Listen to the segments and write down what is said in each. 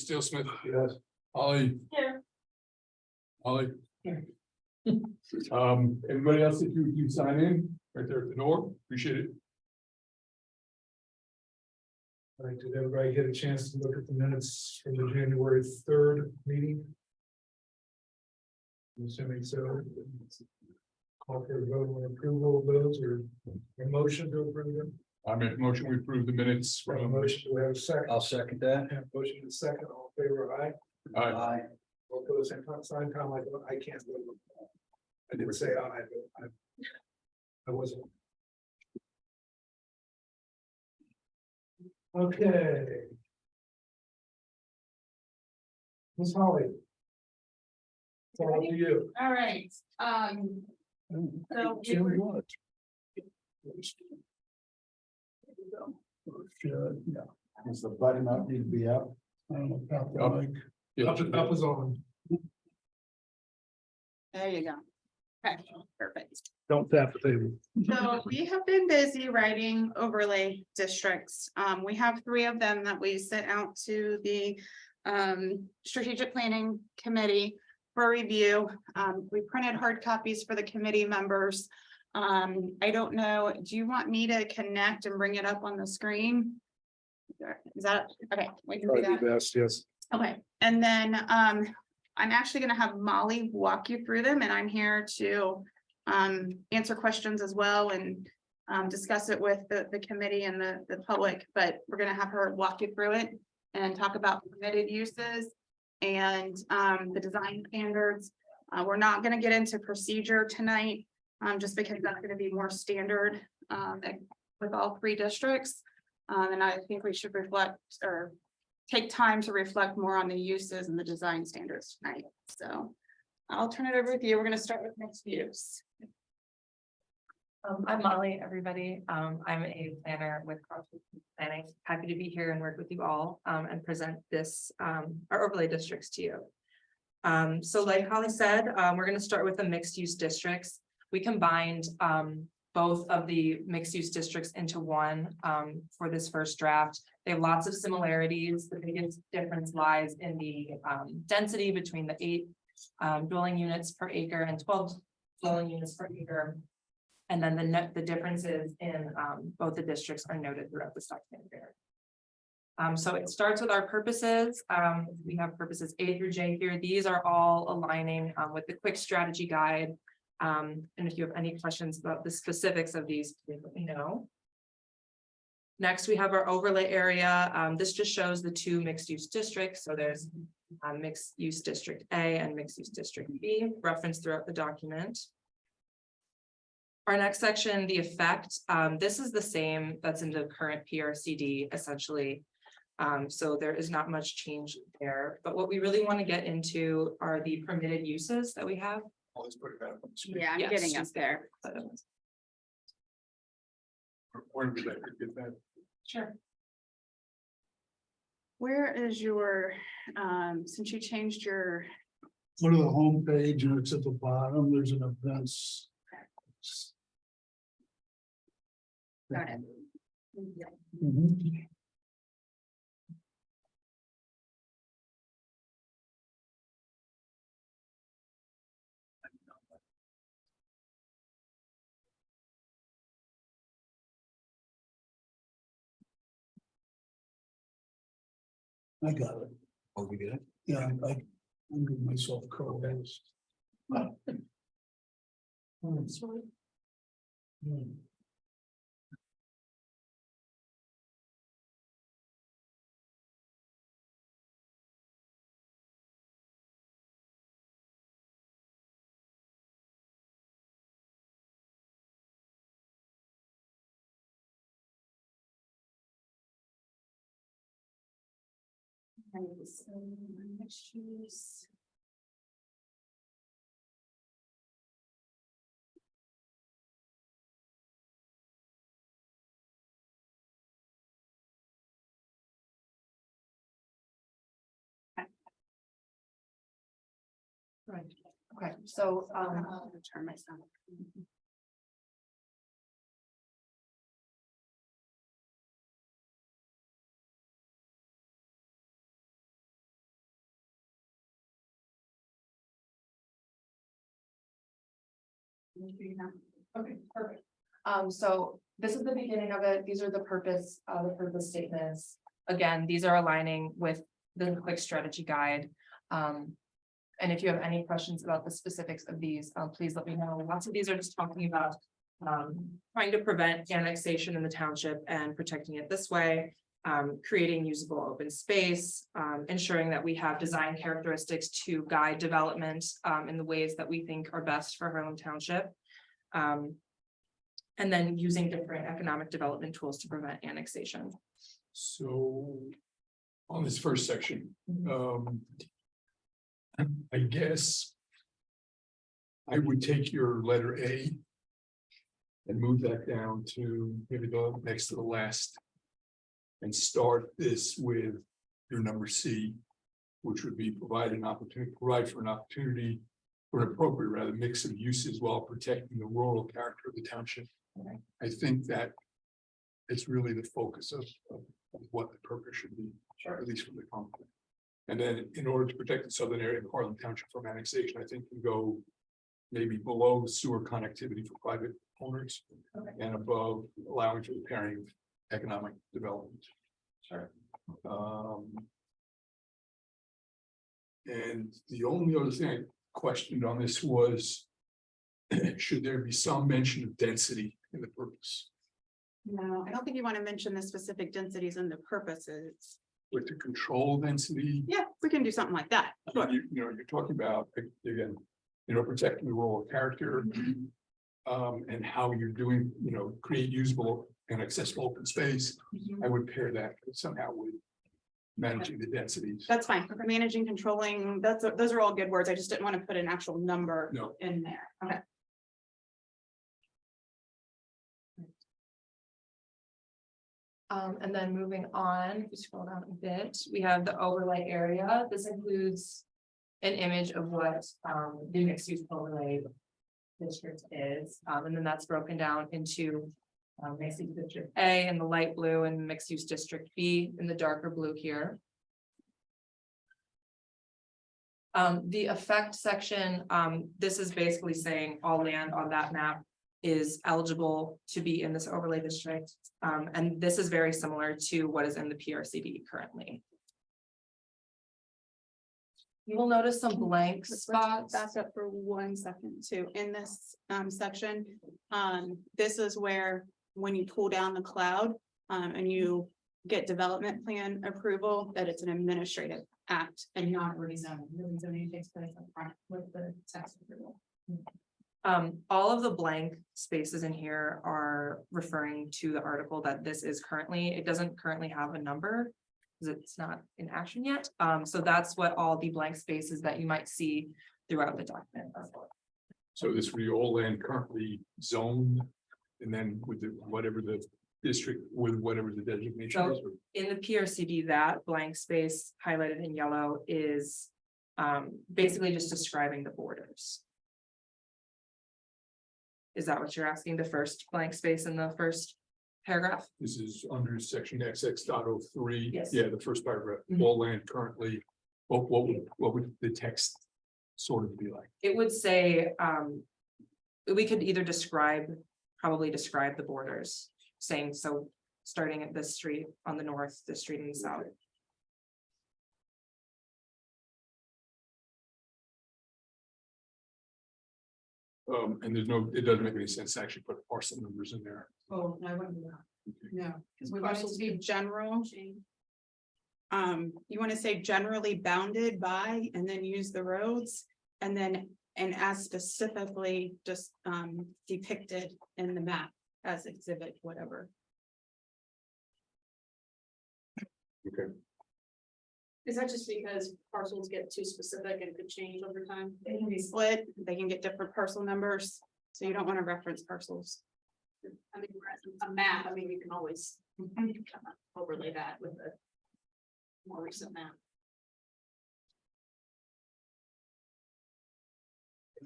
Steele Smith. Yes. Holly. Here. Holly. Everybody else, if you sign in right there at the door, appreciate it. All right, did everybody get a chance to look at the minutes from the January 3rd meeting? I'm assuming so. Call for a vote on approval of those or a motion to approve them. I make a motion, we approve the minutes From a from. motion, do we have a second? I'll second that. Have a motion to second, all in favor, aye. Aye. All opposed, same sign, I can't vote. I didn't say aye, but I wasn't. Okay. Ms. Holly. It's all up to you. All right, so we were- Does the button up need to be up? Up is on. there you go. Okay, perfect. Don't tap the table. So we have been busy writing overlay districts. We have 3 of them that we sent out to the strategic planning committee for review. We printed hard copies for the committee members. I don't know, do you want me to connect and bring it up on the screen? Is that, okay, we can do that. Best, yes. Okay, and then I'm actually gonna have Molly walk you through them, and I'm here to answer questions as well and discuss it with the committee and the public, but we're gonna have her walk you through it and talk about permitted uses and the design standards. We're not gonna get into procedure tonight, just because that's gonna be more standard with all 3 districts. And I think we should reflect or take time to reflect more on the uses and the design standards tonight. So I'll turn it over with you. We're gonna start with mixed use. I'm Molly, everybody. I'm a planner with Crossroads Planning. Happy to be here and work with you all and present this our overlay districts to you. So like Holly said, we're going to start with the mixed use districts. We combined both of the mixed use districts into one for this first draft. They have lots of similarities. The biggest difference lies in the density between the 8 dwelling units per acre and 12 dwelling units per acre. And then the differences in both the districts are noted throughout this document here. So it starts with our purposes. We have purposes A through J here. These are all aligning with the quick strategy guide. And if you have any questions about the specifics of these, please let me know. Next, we have our overlay area. This just shows the 2 mixed use districts. So there's mixed use district A and mixed use district B referenced throughout the document. Our next section, the effect, this is the same that's in the current PRCD essentially. So there is not much change there, but what we really want to get into are the permitted uses that we have. Let's put it back on the screen. Yeah, I'm Yes, getting up she's there. Where did we get that? Sure. Where is your, since you changed your, Go to the home page and it's at the bottom, there's an events. got it. Mhm. I got it. Oh, we did it? Yeah, I'm giving myself co-host. Mixed use. Right. Okay, so I'll turn myself. Okay, perfect. So this is the beginning of it. These are the purpose statements. Again, these are aligning with the quick strategy guide. And if you have any questions about the specifics of these, please let me know. Lots of these are just talking about trying to prevent annexation in the township and protecting it this way. Creating usable open space, ensuring that we have design characteristics to guide development in the ways that we think are best for Harlem Township. And then using different economic development tools to prevent annexation. So on this first section, I guess I would take your letter A and move that down to maybe the next to the last and start this with your number C, which would be provide for an opportunity for an appropriate rather mix of uses while protecting the rural character of the township. Okay. I think that it's really the focus of what the purpose should be, at least from the company. And then in order to protect the southern area of Harlem Township from annexation, I think can go maybe below sewer connectivity for private owners. Okay. And above allowing for the pairing of economic development. Sure. And the only other thing I questioned on this was, should there be some mention of density in the purpose? No, I don't think you want to mention the specific densities and the purposes. With the control density, Yeah, we can do something like that. Sure. you know, you're talking about, again, protecting the rural character. And how you're doing, create usable and accessible open space. I would pair that somehow with managing the densities. That's fine. Managing, controlling, those are all good words. I just didn't want to put an actual number No. in there. Okay. And then moving on, if you scroll down a bit, we have the overlay area. This includes an image of what the mixed use overlay district is, and then that's broken down into mixed use district A in the light blue and mixed use district B in the darker blue here. The effect section, this is basically saying all land on that map is eligible to be in this overlay district. And this is very similar to what is in the PRCD currently. You will notice some blank spots. Back up for 1 second too. In this section, this is where when you pull down the cloud and you get development plan approval, that it's an administrative act and not rezoning. Rezoning takes place up front with the text approval. All of the blank spaces in here are referring to the article that this is currently, it doesn't currently have a number because it's not in action yet. So that's what all the blank spaces that you might see throughout the document are for. So this would be all land currently zoned, and then with whatever the district, with whatever the designation So- is. In the PRCD, that blank space highlighted in yellow is basically just describing the borders. Is that what you're asking? The first blank space in the first paragraph? This is under section XX.03. Yes. Yeah, the first paragraph, Mhm. all land currently, what would the text sort of be like? It would say, we could either probably describe the borders, saying, so starting at this street on the north, this street in the south. And it doesn't make any sense to actually put parcel numbers in there. Oh, I wouldn't do that. No, because we want it to be general. You want to say generally bounded by and then use the roads and then, and as specifically just depicted in the map as exhibit, whatever. Okay. Is that just because parcels get too specific and could change over time? They can be split, they can get different parcel numbers, so you don't want to reference parcels. I mean, whereas a map, I mean, you can always kind of overlay that with a more recent map.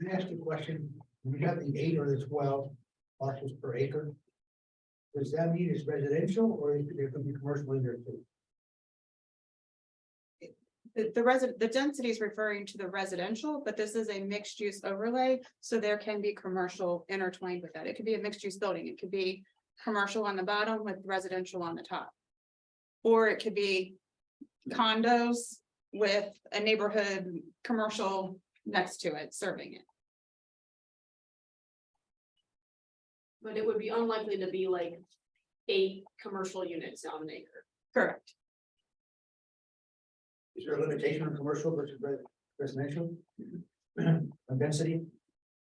Can I ask you a question? We have the 8 or the 12 parcels per acre. Does that mean it's residential or there could be commercial in there too? the density is referring to the residential, but this is a mixed use overlay. So there can be commercial intertwined with that. It could be a mixed use building. It could be commercial on the bottom with residential on the top. Or it could be condos with a neighborhood commercial next to it, serving it. But it would be unlikely to be like 8 commercial units on an acre. Correct. Is there a limitation on commercial versus residential? On density?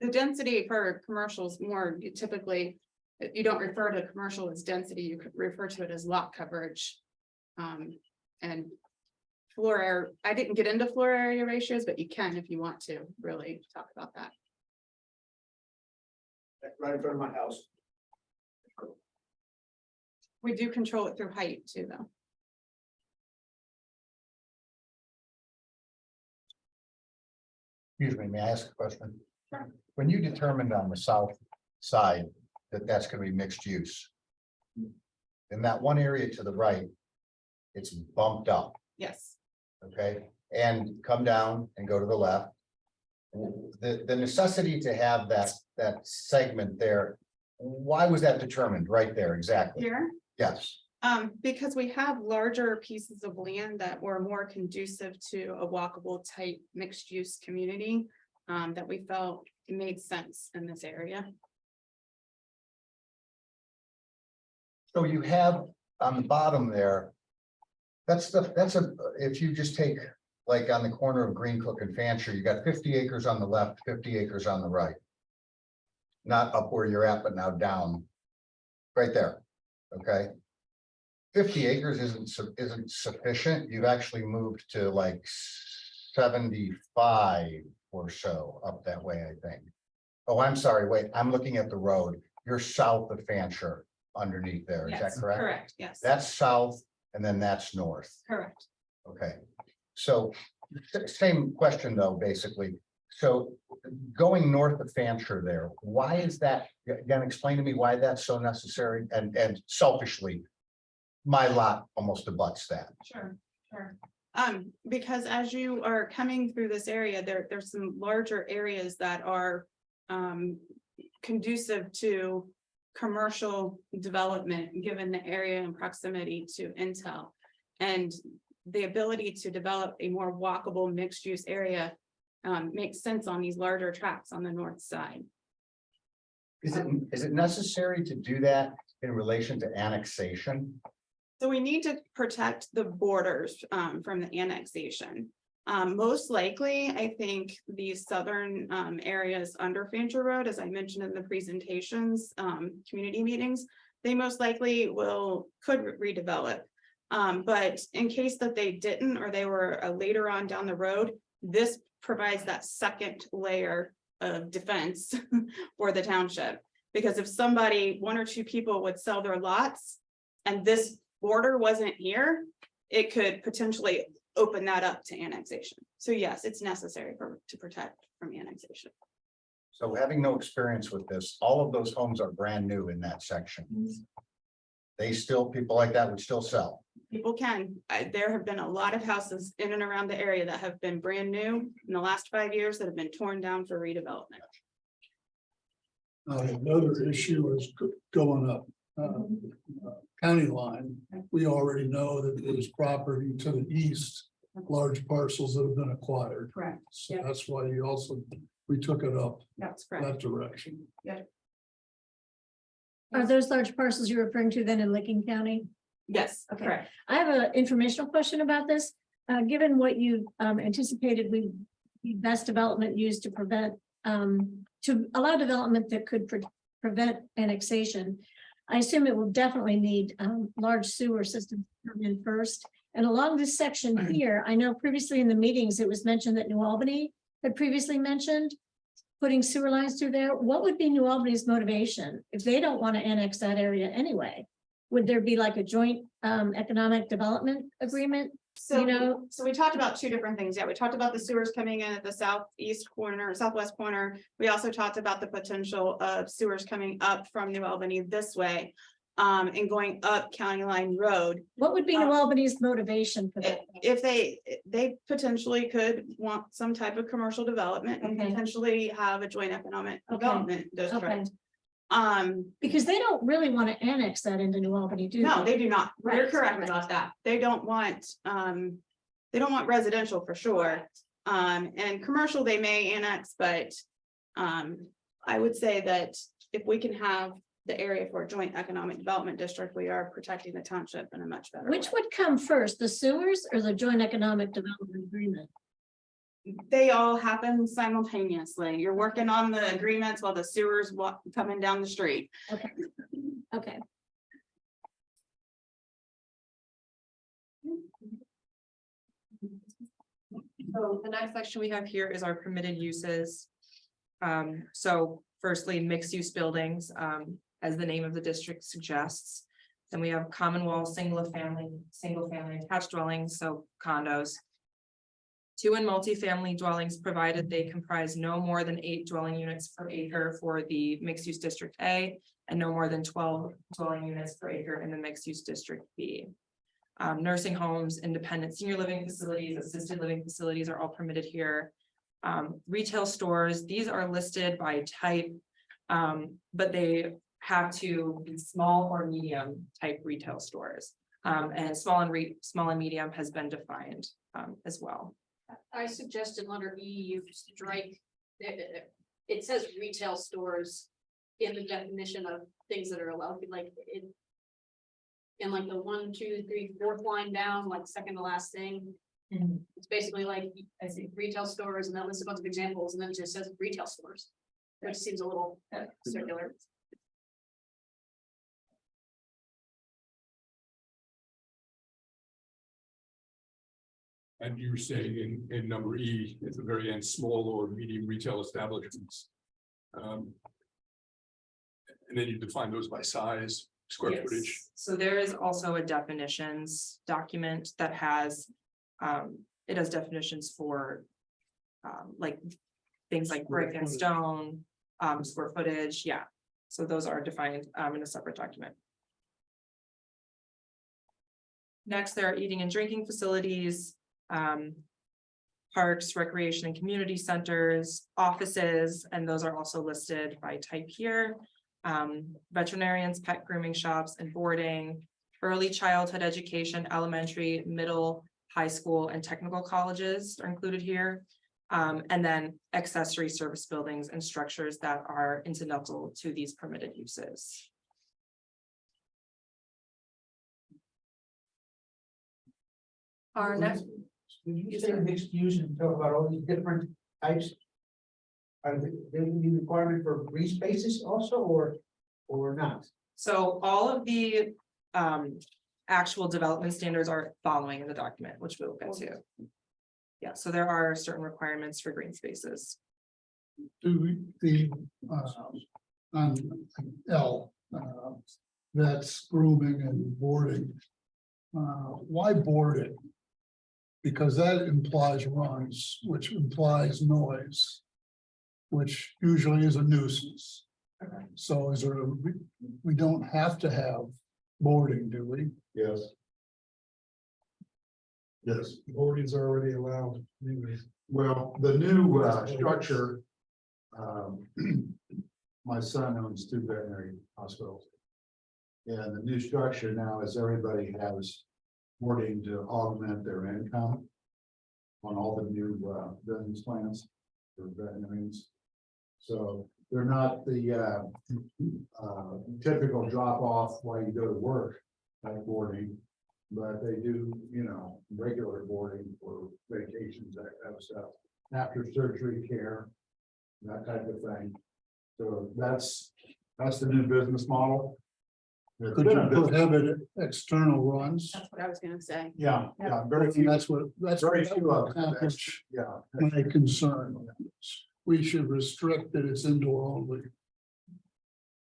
The density for commercials more you typically, you don't refer to commercial as density, you could refer to it as lot coverage. And floor area, I didn't get into floor area ratios, but you can if you want to really talk about that. Right in front of my house. We do control it through height too, though. Excuse me, may I ask a question? Sure. When you determined on the south side that that's gonna be mixed use. In that one area to the right. It's bumped up, Yes. okay, and come down and go to the left. The necessity to have that segment there, why was that determined right there exactly? Here, Yes, because we have larger pieces of land that were more conducive to a walkable type mixed use community. That we felt made sense in this area. so you have on the bottom there. That's if you just take, like on the corner of Green Cook and Fancher, you got 50 acres on the left, 50 acres on the right. Not up where you're at, but now down. Right there, okay? 50 acres isn't sufficient, you've actually moved to like 75 or so up that way, I think. Oh, I'm sorry, wait, I'm looking at the road, you're south of Fancher underneath there, is that Yes, correct? correct, yes. That's south and then that's north. Correct. Okay, so same question though, basically. So going north of Fancher there, why is that? Again, explain to me why that's so necessary and selfishly, my lot almost abuts that. Sure, sure. Because as you are coming through this area, there's some larger areas that are conducive to commercial development, given the area and proximity to Intel. And the ability to develop a more walkable mixed use area makes sense on these larger tracts on the north side. Is it necessary to do that in relation to annexation? So we need to protect the borders from the annexation. Most likely, I think these southern areas under Fancher Road, as I mentioned in the presentations, community meetings, they most likely could redevelop. But in case that they didn't, or they were later on down the road, this provides that second layer of defense for the township. Because if somebody, 1 or 2 people would sell their lots and this border wasn't here, it could potentially open that up to annexation. So yes, it's necessary to protect from annexation. So having no experience with this, all of those homes are brand new in that section. People like that would still sell. People can, there have been a lot of houses in and around the area that have been brand new in the last 5 years that have been torn down for redevelopment. Another issue is going up county line. We already know that there's property to the east, large parcels that have been acquired. Correct. So that's why we took it up That's correct. that direction. Are those large parcels you're referring to then in Licking County? Yes, Okay. correct. I have an informational question about this. Given what you anticipated, we best development used to prevent, to allow development that could prevent annexation. I assume it will definitely need large sewer systems to come in first. And along this section here, I know previously in the meetings, it was mentioned that New Albany had previously mentioned putting sewer lines through there. What would be New Albany's motivation if they don't want to annex that area anyway? Would there be like a joint economic development agreement? So, so we talked about 2 different things. Yeah, we talked about the sewers coming in at the southeast corner, southwest corner. We also talked about the potential of sewers coming up from New Albany this way. and going up County Line Road. What would be New Albany's motivation for that? If they potentially could want some type of commercial development and Okay. potentially have a joint economic Okay. development district. Because they don't really want to annex that into New Albany, do they? No, they do not. You're Right, correct right. about that. They don't want residential for sure. And commercial they may annex, but I would say that if we can have the area for a joint economic development district, we are protecting the township in a much better way. Which would come first, the sewers or the joint economic development agreement? They all happen simultaneously. You're working on the agreements while the sewers coming down the street. Okay. Okay. So the next section we have here is our permitted uses. So firstly, mixed use buildings, as the name of the district suggests. Then we have common wall, single family attached dwellings, so condos. 2 and multifamily dwellings, provided they comprise no more than 8 dwelling units per acre for the mixed use district A. And no more than 12 dwelling units per acre in the mixed use district B. Nursing homes, independent senior living facilities, assisted living facilities are all permitted here. Retail stores, these are listed by type, but they have to be small or medium type retail stores. And small and medium has been defined as well. I suggested under E, you strike, it says retail stores in the definition of things that are allowed, like it. And like the 1, 2, 3, 4th line down, like second to last thing, it's basically like, I think retail stores, and that lists a bunch of examples, and then it just says retail stores. Which seems a little circular. And you were saying in number E, at the very end, small or medium retail establishments. And then you define those by size, square Yes. footage. So there is also a definitions document that has, it has definitions for. Like things like brick and stone, square footage, yeah. So those are defined in a separate document. Next, there are eating and drinking facilities. Parks, recreation and community centers, offices, and those are also listed by type here. Veterinarians, pet grooming shops and boarding, early childhood education, elementary, middle, high school and technical colleges are included here. And then accessory service buildings and structures that are incidental to these permitted uses. Our next, Did you say mixed use and talk about all these different types? Are there any requirement for green spaces also, or not? so all of the actual development standards are following in the document, which we'll get to. Yeah, so there are certain requirements for green spaces. Do the, on L, that's grooming and boarding. Why boarding? Because that implies runs, which implies noise. Which usually is a nuisance. Okay. So is there, we don't have to have boarding, do we? Yes. Yes, Boarding's already allowed. well, the new structure. My son owns 2 veterinary hospitals. And the new structure now is everybody has boarding to augment their income. On all the new business plans for veterinarians. So they're not the typical drop off while you go to work like boarding. But they do, regular boarding for vacations, that kind of stuff, after surgery care, that type of thing. So that's the new business model. It's Could been a you business- prohibit external runs? That's what I was gonna say. Yeah, very few, That's what very few of them. accomplish Yeah, my concern. We should restrict that it's indoor only.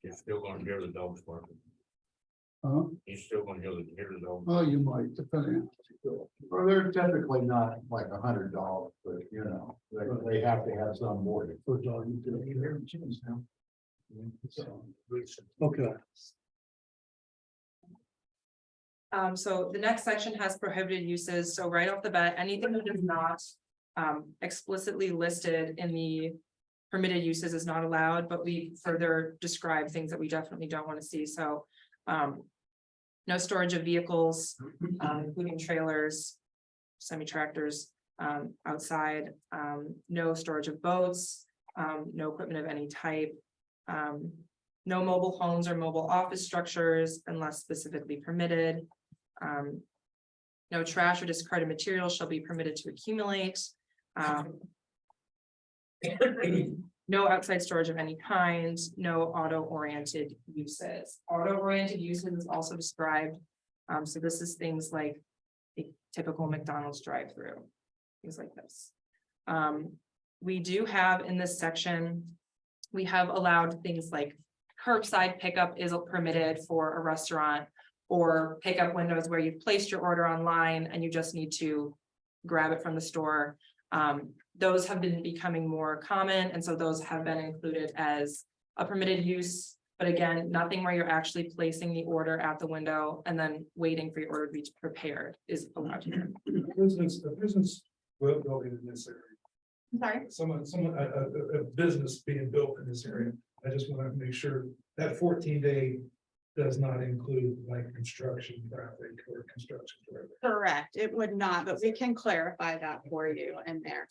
You're still gonna hear the dogs barking. Huh? You're still gonna hear the dogs. Well, you might, depending. well, they're typically not like $100, but they have to have some boarding. For dog. Okay. So the next section has prohibited uses, so right off the bat, anything that is not explicitly listed in the permitted uses is not allowed, but we further describe things that we definitely don't want to see, so no storage of vehicles, including trailers, semi-tractors, outside, no storage of boats, no equipment of any type, no mobile homes or mobile office structures unless specifically permitted. No trash or discarded materials shall be permitted to accumulate. No outside storage of any kind, no auto-oriented uses. Auto-oriented uses is also described. So this is things like a typical McDonald's drive-through, things like this. We do have in this section, we have allowed things like curbside pickup is permitted for a restaurant, or pickup windows where you've placed your order online and you just need to grab it from the store. Those have been becoming more common, and so those have been included as a permitted use. But again, nothing where you're actually placing the order at the window and then waiting for your order to be prepared is allowed here. A business building in this area, I'm sorry. a business being built in this area. I just want to make sure that 14-day does not include like construction traffic or construction. Traffic. Correct, it would not, but we can clarify that for you in there.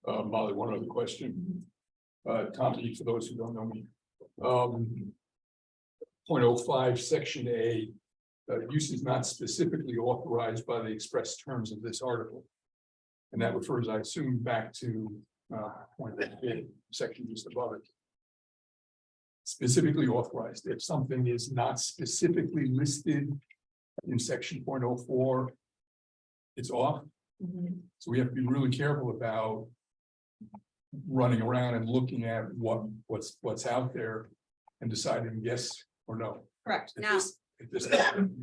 Molly, one other question. Tommy, for those who don't know me. 0.05, section A, use is not specifically authorized by the express terms of this article. And that refers, I assume, back to section just above it. Specifically authorized, if something is not specifically listed in section 0.04, it's off. So we have to be really careful about running around and looking at what's out there and deciding yes or no. Correct, If now, this- if this-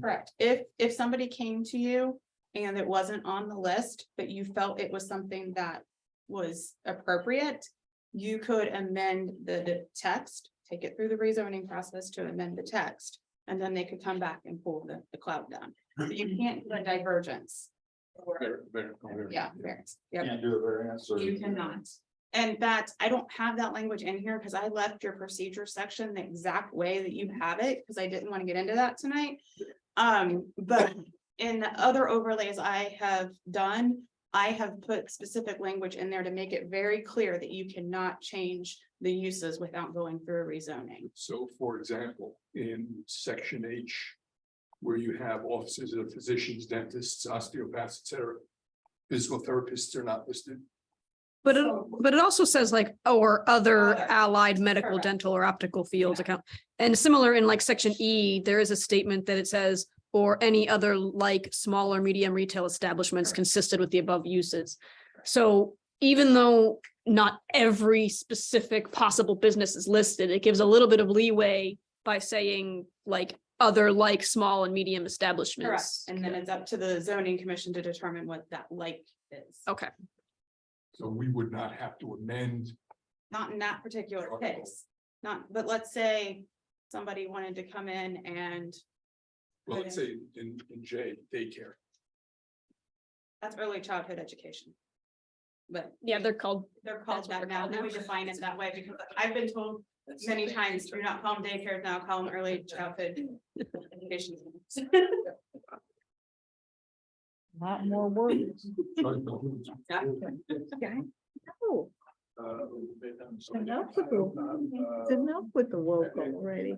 correct, if somebody came to you and it wasn't on the list, but you felt it was something that was appropriate, you could amend the text, take it through the rezoning process to amend the text, and then they could come back and pull the cloud down. So you can't do a divergence. Yeah, variance. Yep. Can't do a variance or. You cannot. And that, I don't have that language in here because I left your procedure section the exact way that you have it, because I didn't want to get into that tonight. But in the other overlays I have done, I have put specific language in there to make it very clear that you cannot change the uses without going through a rezoning. So, for example, in section H, where you have offices of physicians, dentists, osteopaths, etc., physical therapists are not listed. But it also says like, or other Other. allied medical, Correct. dental or optical fields account. And similar in like section E, there is a statement that it says, or any other like small or medium retail establishments Correct. consistent with the above uses. So even though not every specific possible business is listed, it gives a little bit of leeway by saying like other like small and medium Correct, establishments. and then it's up to the zoning commission to determine what that like is. Okay. So we would not have to amend. Not in that particular case, not, but let's say somebody wanted to come in and Well, let's say in J, daycare. that's early childhood education. But Yeah, they're called, they're called That's what that they're now, called we now. define it that way, because I've been told many times, do not call them daycares now, call them early childhood education. lot more words. Yeah. Oh, enough with the local already.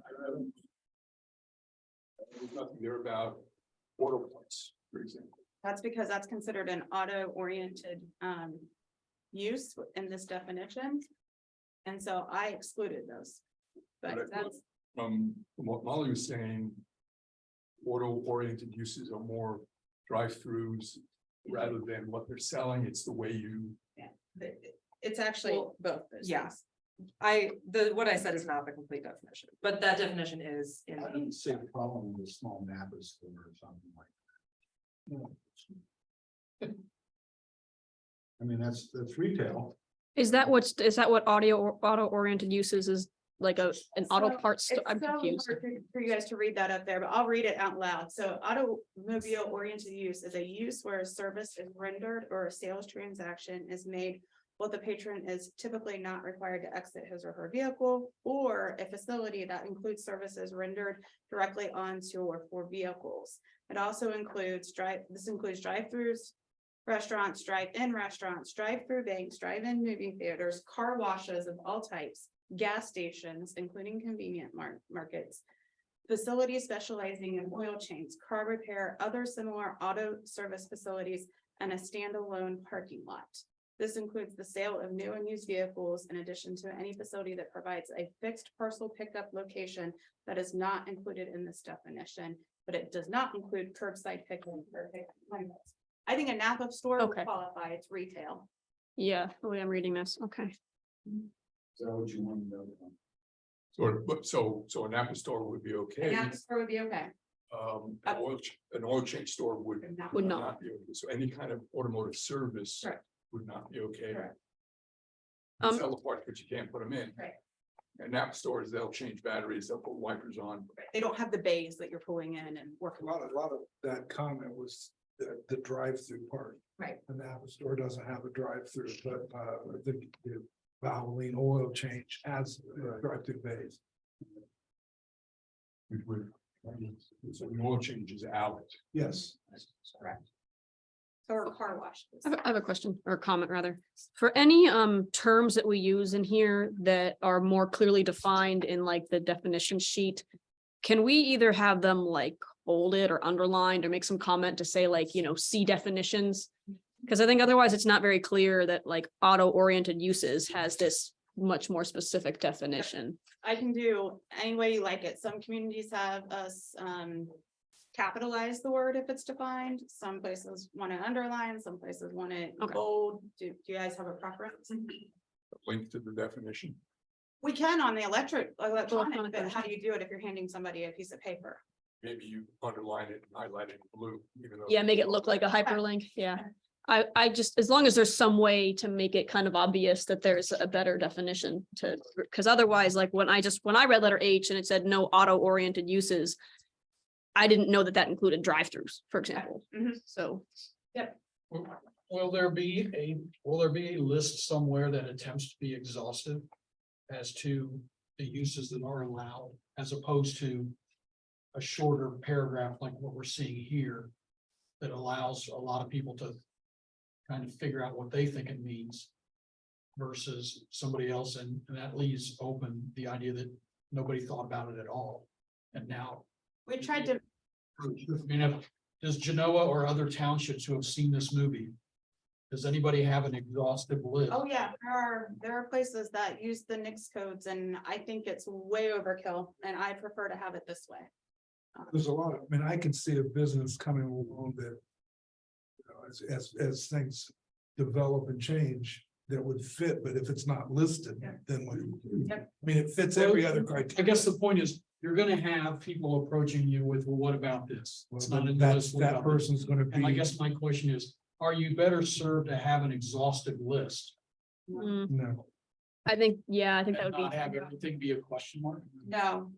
There's nothing there about auto points, for example. That's because that's considered an auto-oriented use in this definition. And so I excluded those. But that's, From what Molly was saying, auto-oriented uses are more drive-throughs rather than what they're selling. It's the way you. it's actually Well, both. those yeah. things. What I said is not the complete definition, but that definition is in. I didn't see the problem with a small Napa store or something like that. I mean, that's retail. Is that what auto oriented uses is like an auto So, parts, it's I'm so confused. hard For you guys to read that up there, but I'll read it out loud. So automobile oriented use is a use where a service is rendered or a sales transaction is made while the patron is typically not required to exit his or her vehicle, or a facility that includes services rendered directly onto or for vehicles. It also includes drive-throughs, restaurants, drive-in restaurants, drive-through banks, drive-in movie theaters, car washes of all types, gas stations, including convenient markets, facilities specializing in oil change, car repair, other similar auto service facilities, and a standalone parking lot. This includes the sale of new and used vehicles, in addition to any facility that provides a fixed parcel pickup location that is not included in this definition, but it does not include curbside pickup or pickup points. I think a Napa store would Okay. qualify, it's retail. Yeah, the way I'm reading this, okay. Is that what you want to know? So an Apple store would be A okay. Napa store would be okay. An oil change store would. Would not. be okay. So any kind of automotive service. Correct. Would not be okay. Correct. Sell the parts, but you can't put them in. Right. And Apple stores, they'll change batteries, they'll put wipers on. They don't have the bays that you're pulling in and A working. lot of that comment was the drive-through part. Right. The Napa store doesn't have a drive-through, but the Valvoline oil change has drive-through bays. So the oil change is out. Yes. Correct. Or car wash. I have a question or comment rather. For any terms that we use in here that are more clearly defined in like the definition sheet, can we either have them like bolded or underlined or make some comment to say like, see definitions? Because I think otherwise it's not very clear that like auto-oriented uses has this much more specific definition. I can do any way you like it. Some communities have us capitalize the word if it's defined. Some places want it underlined, some places want it Okay. bold. Do you guys have a preference? Link to the definition. We can on the electronic, Electronic but how version. do you do it if you're handing somebody a piece of paper? Maybe you underline it and highlight it in blue, even though. Yeah, make it look like a hyperlink, yeah. I just, as long as there's some way to make it kind of obvious that there's a better definition to, because otherwise, like when I read letter H and it said no auto-oriented uses, I didn't know that that included drive-throughs, for example, Mhm. so. Will there be a list somewhere that attempts to be exhaustive as to the uses that are allowed, as opposed to a shorter paragraph like what we're seeing here that allows a lot of people to kind of figure out what they think it means versus somebody else, and that leaves open the idea that nobody thought about it at all. And now, We tried to, I mean, does Genoa or other townships who have seen this movie, does anybody have an exhaustive list? oh yeah, there are places that use the NICS codes and I think it's way overkill and I prefer to have it this way. There's a lot of, I mean, I can see a business coming along that, as things develop and change, that would fit, but if it's not listed, then I mean, it fits every other I criteria. guess the point is, you're gonna have people approaching you with, well, what about this? It's not in the That list. What about this? person's gonna And I be, guess my question is, are you better served to have an exhaustive list? no, I think that And would not be, have everything be a question mark? No,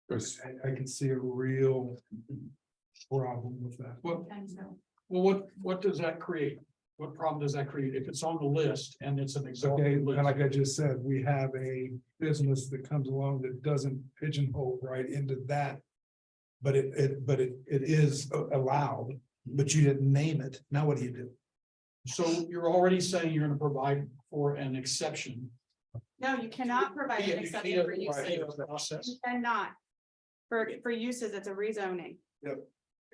Because I can see a real problem with that. Well, and so. what does that create? What problem does that create? If it's on the list and it's an Okay, exhaustive and list? like I just said, we have a business that comes along that doesn't pigeonhole right into that. But it is allowed, but you didn't name it. Now what do you do? So you're already saying you're gonna provide for an exception. No, you cannot provide an You exception can't for provide uses. a process. You cannot. For uses, it's a rezoning. Yep.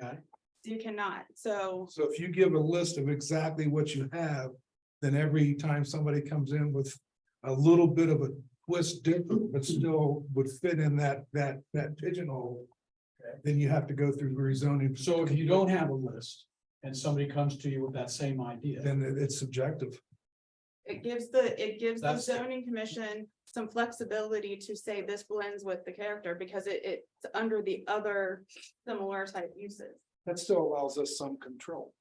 Okay. You cannot, so, So if you give a list of exactly what you have, then every time somebody comes in with a little bit of a twist different, but still would fit in that pigeonhole. Then you have to go through rezoning. So if you don't have a list and somebody comes to you with that same idea, Then it's subjective. it gives the That's- zoning commission some flexibility to say this blends with the character because it's under the other similar type uses. That still allows us some control.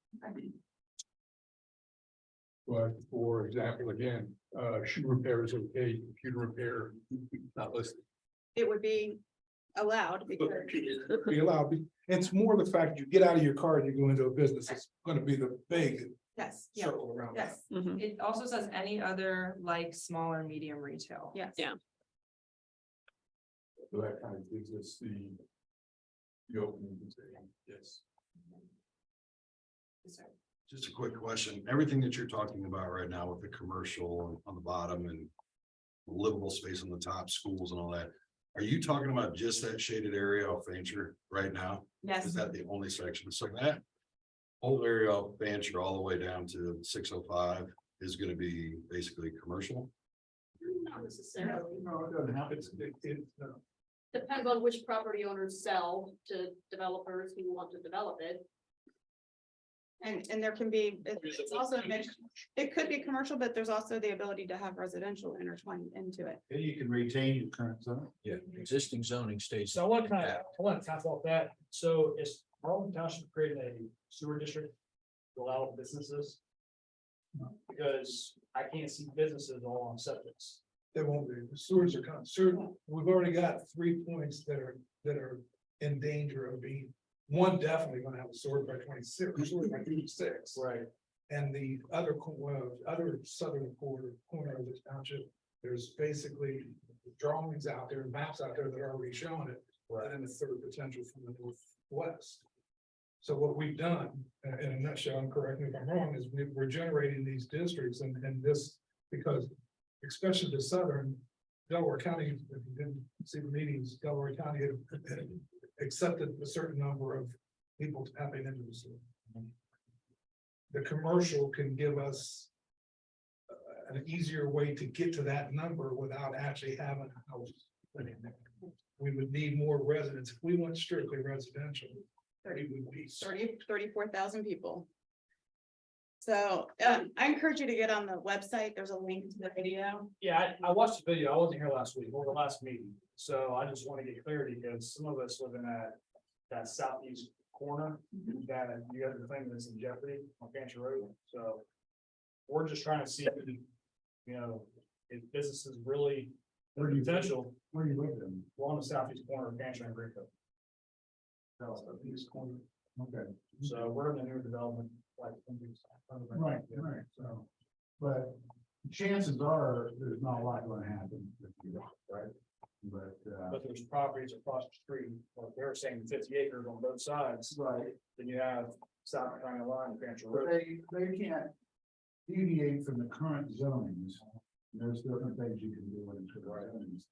But for example, again, shoe repair is okay, computer repair, not listed. It would be allowed because Be allowed, it's more the fact you get out of your car and you go into a business, it's gonna be the big Yes, yeah, circle around that. yes. Mhm. It also says any other like small or medium retail. yes. Yeah. So that kind of gives us the opening to say, yes. Just a quick question. Everything that you're talking about right now with the commercial on the bottom and livable space on the top, schools and all that. Are you talking about just that shaded area of Fancher right now? Yes. Is that the only section? So that whole area of Fancher all the way down to 605 is gonna be basically commercial? Not necessarily. No, it doesn't happen. Depends on which property owners sell to developers who want to develop it. And there can be, it's also a mix. It could be commercial, but there's also the ability to have residential intertwined into it. You can retain your current zone. Yeah, existing zoning stays. So I want to tap off that. So is Harlem Township creating a sewer district to allow businesses? Because I can't see businesses all on septics. There won't be, the sewers are concerned, we've already got 3 points that are in danger of being. One definitely gonna have a sewer by 26, sewer by 26. Right. And the other, other southern corner of the township, there's basically drawings out there, maps out there that are already showing it. And then the third potential from the northwest. So what we've done, in a nutshell, and correct me if I'm wrong, is we're generating these districts and this, because especially the southern Delaware County, if you didn't see the meetings, Delaware County had accepted a certain number of people tapping into the sewer. The commercial can give us an easier way to get to that number without actually having a house. We would need more residents. If we went strictly residential, we would be 34,000 people. So I encourage you to get on the website. There's a link to the video. Yeah, I watched the video. I wasn't here last week or the last meeting. So I just want to get clarity because some of us live in that southeast corner. That you have the thing that's in jeopardy on Fancher Road. So we're just trying to see, you know, if businesses really potential. Where you live in? We're on the southeast corner of Fancher and Greenfield. Southeast corner. Okay. So we're in the new development. Like, Right, so, but chances are, there's not a lot going to happen, right? But there's properties across the street, like they're saying 50 acres on both sides. Right. Then you have South Carolina line, Fancher Road. They can't deviate from the current zonings. There's different things you can do in the right zonings.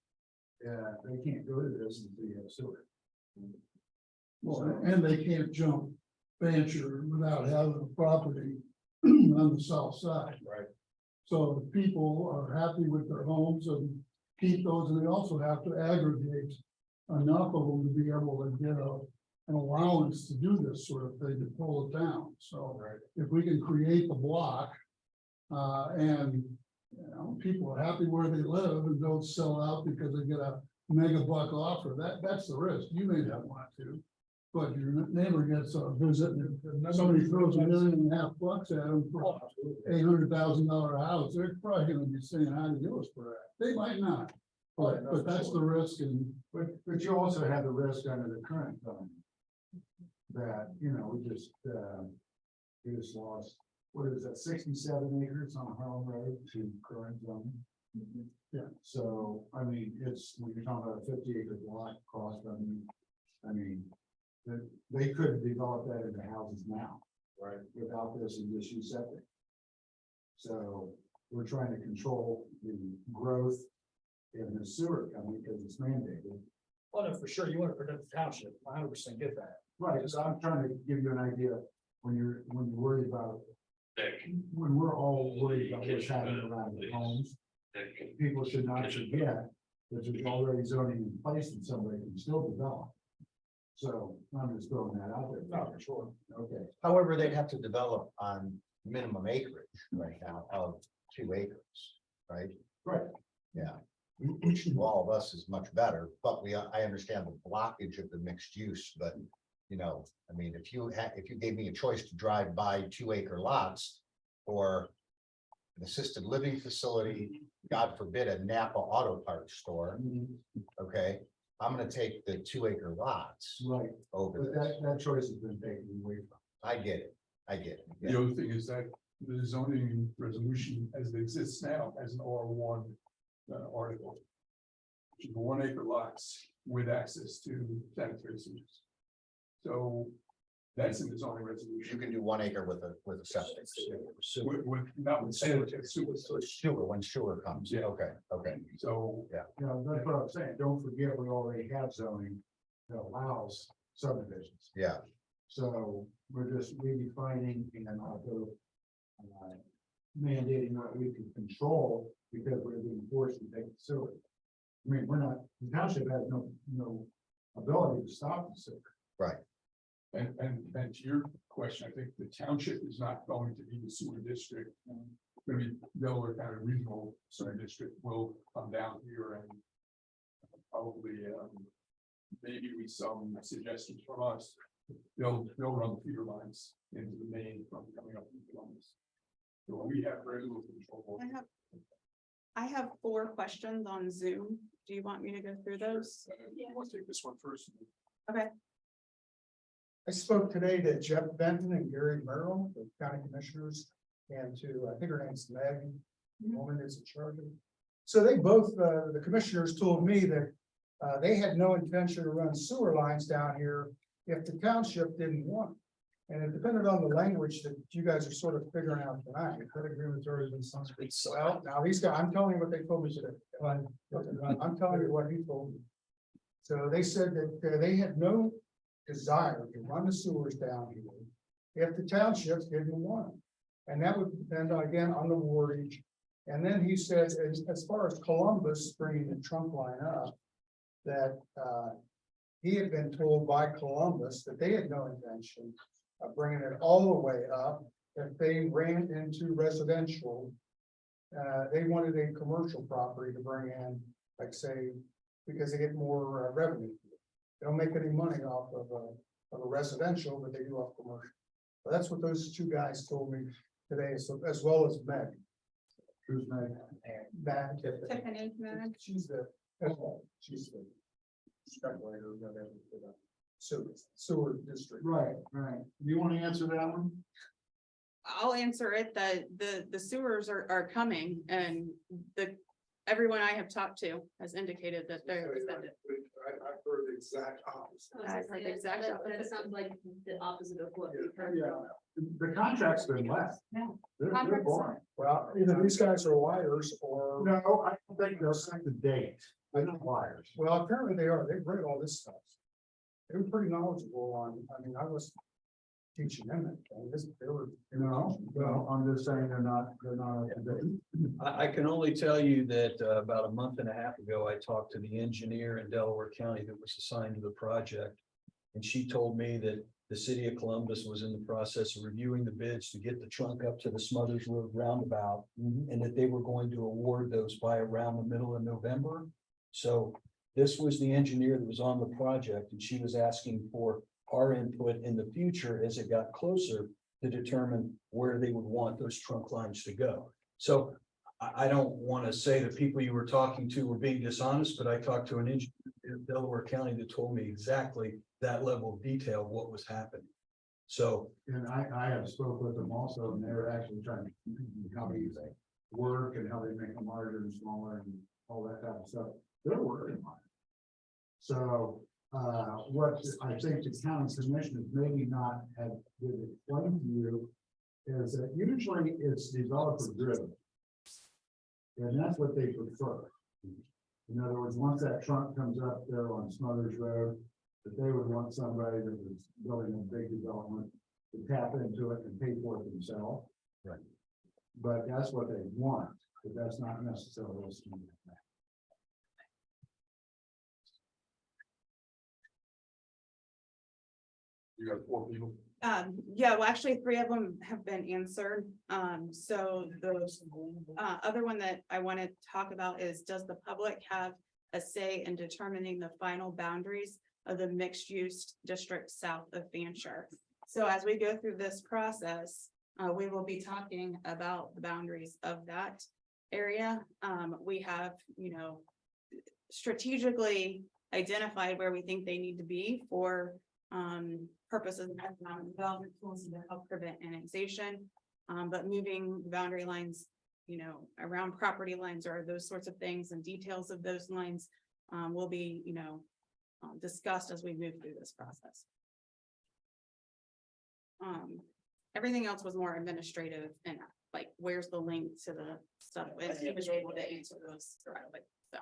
Yeah, they can't go to this until you have sewer. Well, and they can't jump Fancher without having a property on the south side. Right. So if people are happy with their homes and keep those, and they also have to aggregate enough of them to be able to get an allowance to do this sort of thing, to pull it down. So if we can create the block, and you know, people are happy where they live and don't sell out because they get a mega buck offer, that's the risk. You may not want to. But your neighbor gets a visit and somebody throws $1.5 million at them for $800,000 house, they're probably gonna be saying, how do you do us for that? They might not, but that's the risk. And But you also have the risk under the current zone. That, you know, we just lost, what is that, 67 acres on Harlem Road to current zone. Yeah, so, I mean, it's, when you're talking about a 50-acre block across from, I mean, they couldn't develop that into houses now, right, without this and just use septic. So we're trying to control the growth in the sewer coming because it's mandated. Oh, no, for sure. You want to protect the township. 100% get that. Right, so I'm trying to give you an idea when you're worried about, when we're all worried about what's happening around the homes. People should not forget that there's already zoning in place and somebody can still develop. So I'm just throwing that out there. No, for sure. Okay. However, they'd have to develop on minimum acreage right now of 2 acres, right? Right. Yeah. Which to all of us is much better, but I understand the blockage of the mixed use, but you know, I mean, if you gave me a choice to drive by 2 acre lots or an assisted living facility, God forbid, a Napa auto parts store, okay? I'm gonna take the 2 acre lots Right, over but this. that choice has been taken away from. I get it, I get it. The other thing is that the zoning resolution as it exists now has an R1 article. Which is 1 acre lots with access to sanitary sewers. So that's in the zoning You resolution. can do 1 acre with a septic. Not with sanitary sewers. So it's sewer, when sewer comes, Yeah. okay, okay. So Yeah, that's what I'm saying. Don't forget, we already have zoning that allows subdivisions. Yeah, So we're just redefining and also mandating what we can control because we're being forced to take the sewer. I mean, we're not, the township has no ability to stop the sewer. and to your question, I think the township is not going to be the sewer district. Gonna be Delaware County Regional Sewer District will come down here and probably maybe with some suggestions from us. They'll run the feeder lines into the main from coming up from Columbus. So we have very little control. I have 4 questions on Zoom. Do you want me to go through those? Want to take this one first? I spoke today to Jeff Benton and Gary Merrill, the county commissioners, and to, I think her name's Meg, the woman is in charge of it. So they both, the commissioners told me that they had no intention to run sewer lines down here if the township didn't want it. And it depended on the language that you guys are sort of figuring out tonight. That agreement's already been signed. Well, now these guys, I'm telling you what they told me today. I'm telling you what he told me. So they said that they had no desire to run the sewers down here if the townships didn't want it. And that would depend again on the wordage. And then he said, as far as Columbus bringing the trunk line up, that he had been told by Columbus that they had no intention of bringing it all the way up. If they ran into residential, they wanted a commercial property to bring in, like say, because they get more revenue. They don't make any money off of a residential, but they do off commercial. So that's what those 2 guys told me today, so as well as Meg. Who's Meg? Meg. Tiffany, Meg. She's the speculator, whatever, for the sewer district. Right. Do you want to answer that one? I'll answer it. The sewers are coming and everyone I have talked to has indicated that they're extended. I've heard the exact opposite. I've heard the exact opposite. That sounds like the opposite of what we've heard. Yeah, the contract's been left. Yeah. They're Contract's boring. Well, either these guys are liars or, No, I don't think they'll set the date. They're not liars. well, apparently they are. They've read all this stuff. They were pretty knowledgeable on, I mean, I was teaching them it. And they were. No, well, I'm just saying they're not up to date. I can only tell you that about a month and a half ago, I talked to the engineer in Delaware County that was assigned to the project. And she told me that the city of Columbus was in the process of reviewing the bids to get the trunk up to the Smothers Road roundabout. And that they were going to award those by around the middle of November. So this was the engineer that was on the project, and she was asking for our input in the future as it got closer to determine where they would want those trunk lines to go. So I don't want to say the people you were talking to were being dishonest, but I talked to an engineer in Delaware County that told me exactly that level of detail of what was happening. So And I have spoke with them also, and they were actually trying to how they work and how they make them larger and smaller and all that kind of stuff. They're working on it. So what I think the county commissioners maybe not have been explained to you is that usually it's developer driven. And that's what they prefer. In other words, once that trunk comes up there on Smothers Road, that they would want somebody that was building a big development to tap into it and pay for it themselves. Right. But that's what they want, but that's not necessarily what's doing that. You got 4 people. Yeah, well, actually, 3 of them have been answered. So those, other one that I want to talk about is, does the public have a say in determining the final boundaries of the mixed use district south of Fancher? So as we go through this process, we will be talking about the boundaries of that area. We have, strategically identified where we think they need to be for purposes of economic development tools to help prevent annexation. But moving boundary lines, around property lines or those sorts of things and details of those lines will be, discussed as we move through this process. Everything else was more administrative and like, where's the link to the stuff? And he was able to answer those directly, so.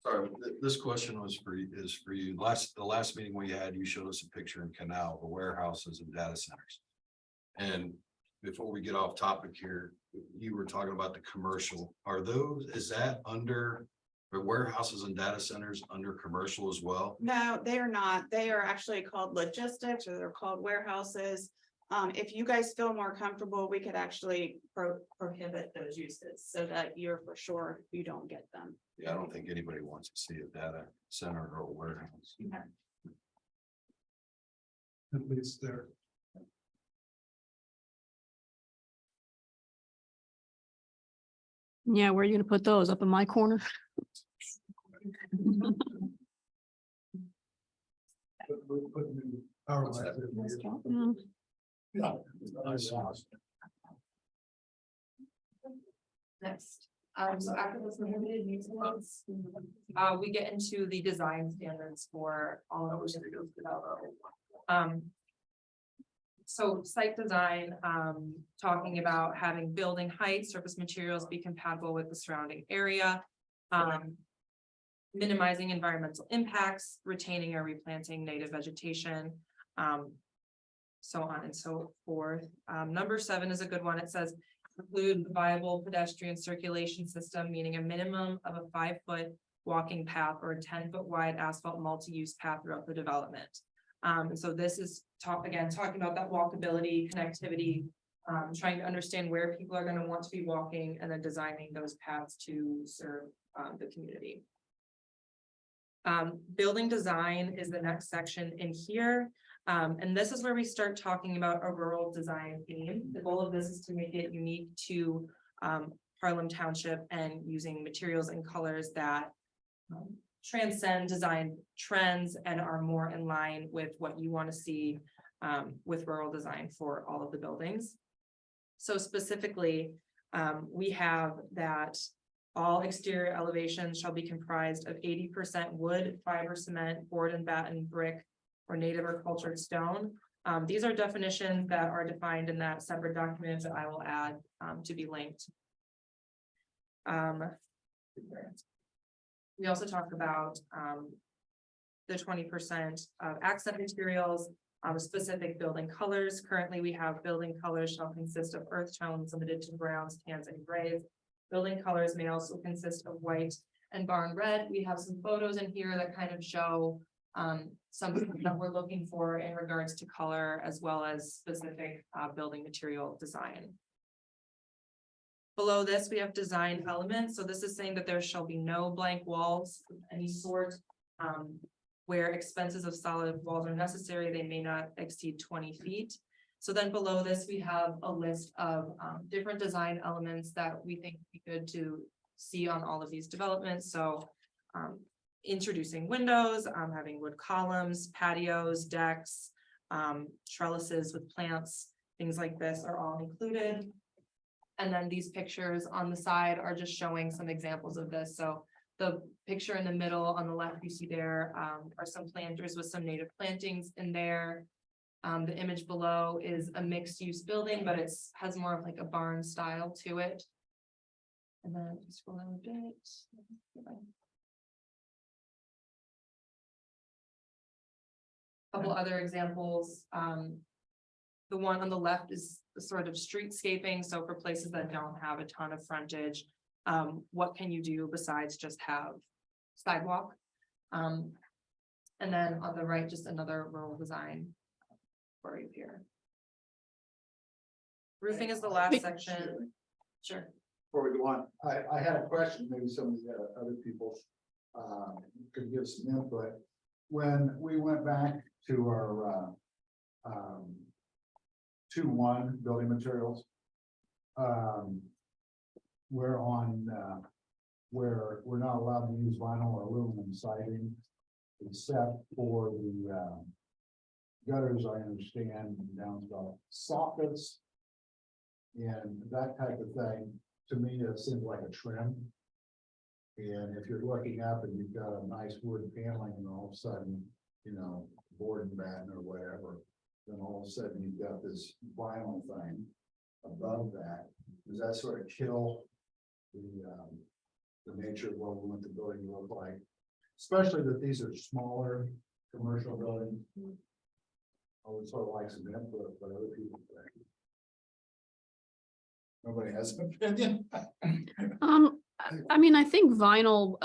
Sorry, this question was is for you. The last meeting we had, you showed us a picture in Canal, the warehouses and data centers. And before we get off topic here, you were talking about the commercial. Is that under the warehouses and data centers under commercial as well? No, they are not. They are actually called logistics or they're called warehouses. If you guys feel more comfortable, we could actually prohibit those uses so that you're for sure you don't get them. Yeah, I don't think anybody wants to see a data center or a warehouse. At least there. Yeah, where are you gonna put those? Up in my corner? Put new power lines in. Mm. Yeah. Next, so after this prohibited use ones, we get into the design standards for all of those. So site design, talking about having building height, surface materials be compatible with the surrounding area. Minimizing environmental impacts, retaining or replanting native vegetation. So on and so forth. Number 7 is a good one. It says include viable pedestrian circulation system, meaning a minimum of a 5-foot walking path or a 10-foot wide asphalt multi-use path throughout the development. So this is talking about that walkability, connectivity, trying to understand where people are going to want to be walking and then designing those paths to serve the community. Building design is the next section in here. And this is where we start talking about a rural design theme. The goal of this is to make it unique to Harlem Township and using materials and colors that transcend design trends and are more in line with what you want to see with rural design for all of the buildings. So specifically, we have that all exterior elevations shall be comprised of 80% wood, fiber, cement, board and batten, brick, or native or cultured stone. These are definitions that are defined in that separate document that I will add to be linked. We also talk about the 20% of accent materials, specific building colors. Currently, we have building colors shall consist of earth tones limited to browns, tans, and grays. Building colors may also consist of white and barn red. We have some photos in here that kind of show something that we're looking for in regards to color as well as specific building material design. Below this, we have design elements. So this is saying that there shall be no blank walls of any sort. Where expenses of solid walls are necessary, they may not exceed 20 feet. So then below this, we have a list of different design elements that we think would be good to see on all of these developments. So introducing windows, having wood columns, patios, decks, trellises with plants, things like this are all included. And then these pictures on the side are just showing some examples of this. So the picture in the middle on the left you see there are some planters with some native plantings in there. The image below is a mixed use building, but has more of like a barn style to it. And then just scroll down a bit. Couple other examples. The one on the left is the sort of streetscaping. So for places that don't have a ton of frontage, what can you do besides just have sidewalk? And then on the right, just another rural design for you here. Roofing is the last section. Sure. Before we go on, I had a question, maybe some of the other people could give some input. When we went back to our 2-1 building materials. We're on, where we're not allowed to use vinyl or aluminum siding, except for the gutters, I understand, downspout soffits. And that type of thing, to me, it seems like a trim. And if you're looking up and you've got a nice wood paneling and all of a sudden, you know, board and batten or whatever, then all of a sudden you've got this vinyl thing above that. Does that sort of kill the nature of what we want the building to look like? Especially that these are smaller commercial buildings. I would sort of like some input, but other people think. Nobody has an opinion. I mean, I think vinyl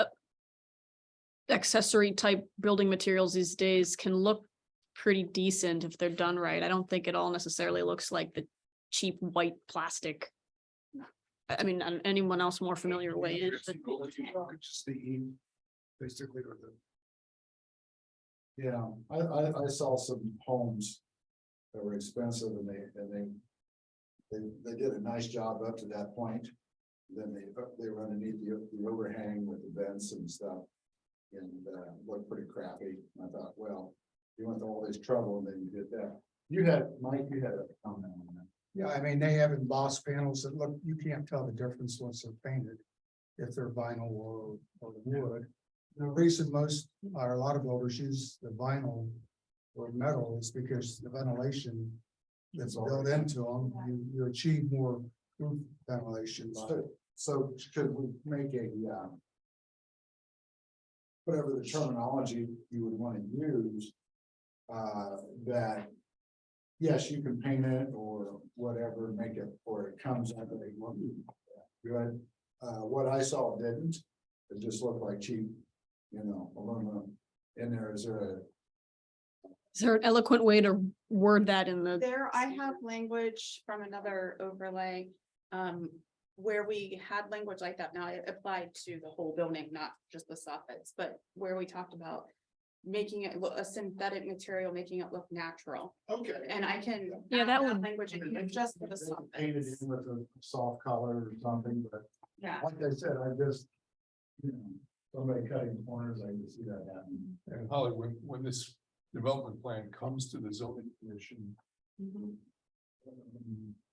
accessory type building materials these days can look pretty decent if they're done right. I don't think it all necessarily looks like the cheap white plastic. I mean, anyone else more familiar with it? Just the E, basically, or the. Yeah, I saw some homes that were expensive and they did a nice job up to that point. Then they were underneath the overhang with the vents and stuff. And looked pretty crappy. And I thought, well, you went through all this trouble and then you did that. Mike, you had a comment on that. Yeah, I mean, they have embossed panels that look, you can't tell the difference once they're painted. If they're vinyl or wood. The reason most, or a lot of builders use the vinyl or metal is because the ventilation that's built into them, you achieve more roof ventilation. So should we make a, whatever the terminology you would want to use, that, yes, you can paint it or whatever, make it, or it comes out of a good. What I saw didn't, it just looked like cheap, you know, aluminum in there. Is there an eloquent way to word that in the? There, I have language from another overlay, where we had language like that. Now it applied to the whole building, not just the soffits, but where we talked about making it look a synthetic material, making it look natural. Okay. And I can. Yeah, add that would- language in here just for the Painted soffits. in with a soft color or something, but Yeah. like I said, I just, you know, somebody cutting corners, I can see that happening. And Holly, when this development plan comes to the zoning commission, Mhm.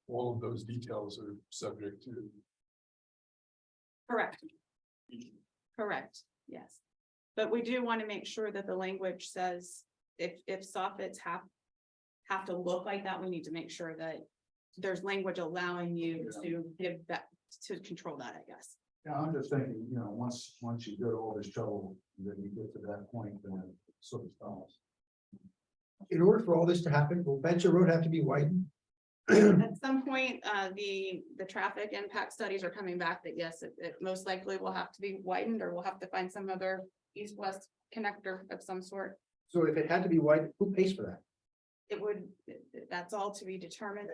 all of those details are subject to. Correct. Correct, yes. But we do want to make sure that the language says if soffits have to look like that, we need to make sure that there's language allowing you to give that, to control that, I guess. Yeah, I'm just thinking, you know, once you go to all this trouble, then you get to that point, then it sort of stops. In order for all this to happen, will Venture Road have to be widened? At some point, the traffic impact studies are coming back that yes, it most likely will have to be widened, or we'll have to find some other east-west connector of some sort. So if it had to be widened, who pays for that? It would, that's all to be determined.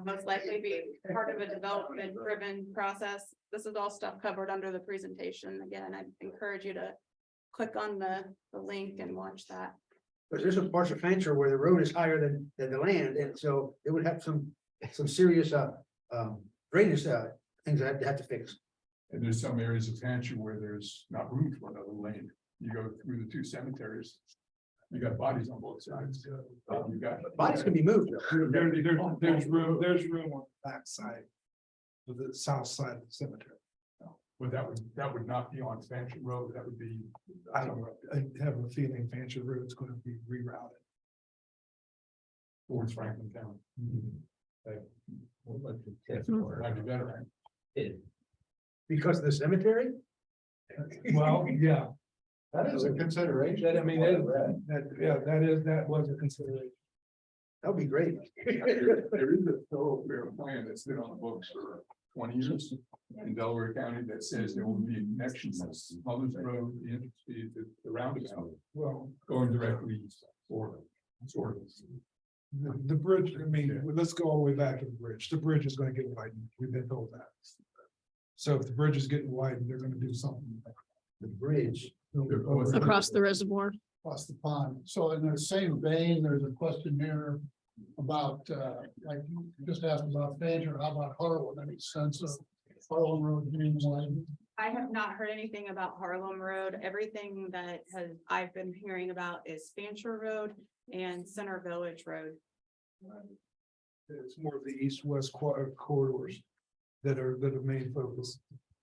Most likely be part of a development-driven process. This is all stuff covered under the presentation. Again, I encourage you to click on the link and watch that. Because there's some parts of Fancher where the road is higher than the land, and so it would have some serious drainage things that have to fix. And there's some areas of Hampshire where there's not room for another lane. You go through the two cemeteries. You got bodies on both sides. You got. Bodies can be moved. There's room on the back side. Of the south side of the cemetery. But that would not be on Fancher Road. That would be. I have a feeling Fancher Road's going to be rerouted. Towards Franklin County. Might be better, right? Because of the cemetery? Well, yeah, That is a consideration. that was a consideration. That would be great. There is a thoroughfare plan that's been on the books for 20 years in Delaware County that says there will be a connection to Mother's Road, the interstate, the roundabout, Well, going directly east or sort of. the bridge, I mean, let's go all the way back to the bridge. The bridge is going to get widened. We've been told that. So if the bridge is getting widened, they're going to do something. The bridge. Across the reservoir. Across the pond. So in the same vein, there's a question here about, like you just asked about Fancher, how about Harlem, any sense of Harlem Road being widened? I have not heard anything about Harlem Road. Everything that I've been hearing about is Fancher Road and Center Village Road. It's more of the east-west corridors that are main focus.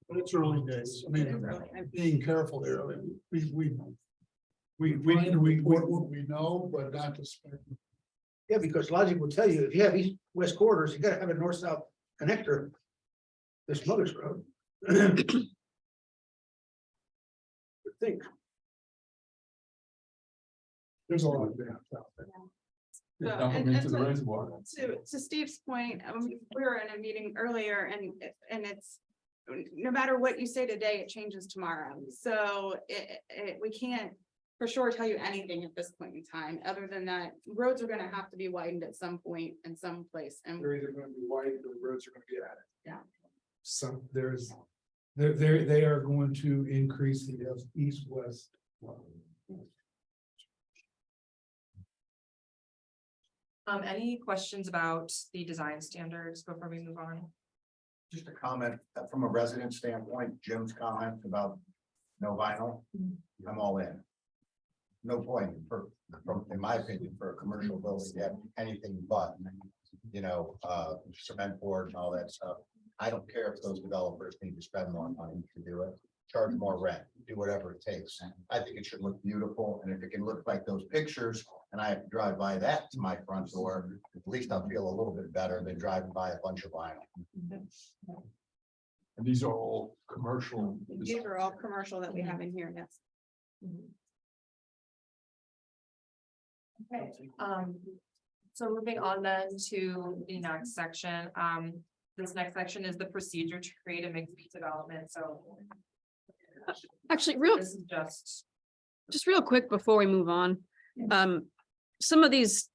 But it's early days, I mean, being careful there, I mean, we trying to report what we know, but not to spend. Yeah, because logic will tell you, if you have east-west corridors, you gotta have a north-south connector. This Mother's Road. I think. There's a lot of dams out there. So, Dump them and into the to- reservoir. To Steve's point, we were in a meeting earlier and it's, no matter what you say today, it changes tomorrow. So we can't for sure tell you anything at this point in time. Other than that, roads are gonna have to be widened at some point in some place. And They're either gonna be wide, or the roads are gonna be added. Yeah. Some, they are going to increase the east-west. Any questions about the design standards before we move on? Just a comment from a resident standpoint, Jim's comment about no vinyl, I'm all in. No point in my opinion, for a commercial building to have anything but, cement board and all that stuff. I don't care if those developers need to spend more money to do it, charge more rent, do whatever it takes. I think it should look beautiful, and if it can look like those pictures, and I have to drive by that to my front door, at least I'll feel a little bit better than driving by a bunch of vinyl. And these are all commercial. these are all commercial that we have in here, yes. Okay, so moving on then to the next section, this next section is the procedure to create a mixed use development, so. Actually, This is just real quick before we move on. Some of these,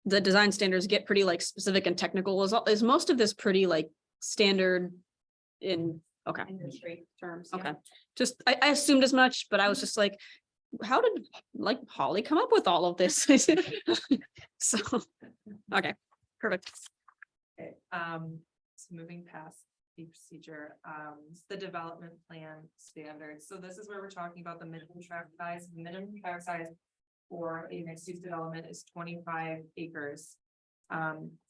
the design standards get pretty like specific and technical. Is most of this pretty like standard in, okay, Industry terms. yeah. okay. Just, I assumed as much, but I was just like, how did like Holly come up with all of this? So, okay, perfect. Okay, so moving past the procedure, the development plan standards. So this is where we're talking about the minimum tract size. The minimum tract size for a mixed use development is 25 acres.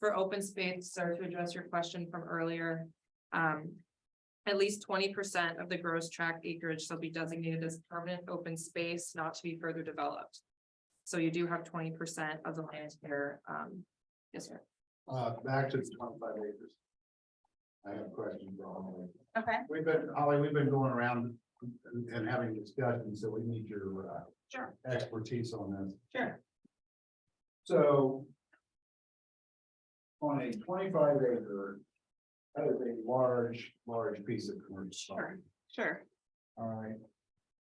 For open space, sorry to address your question from earlier, at least 20% of the gross tract acreage shall be designated as permanent open space, not to be further developed. So you do have 20% of the land here. Yes, sir. Back to the 25 acres. I have a question for Holly. Okay, Holly, we've been going around and having discussions, so we need your sure, expertise on this. sure. So on a 25 acre, that is a large piece of commercial. Sure, sure. All right.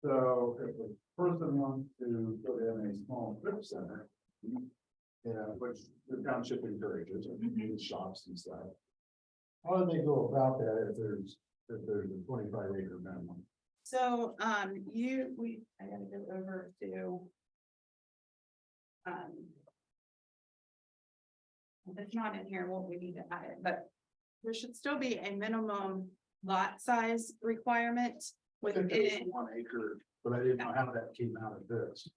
So if a person wants to put in a small strip center, which the township encourages, and shops and stuff. How do they go about that if there's a 25 acre minimum? So, I gotta go over to. It's not in here, what we need to add it, but there should still be a minimum lot size requirement If it's within. 1 acre, but I didn't know how that came out of this.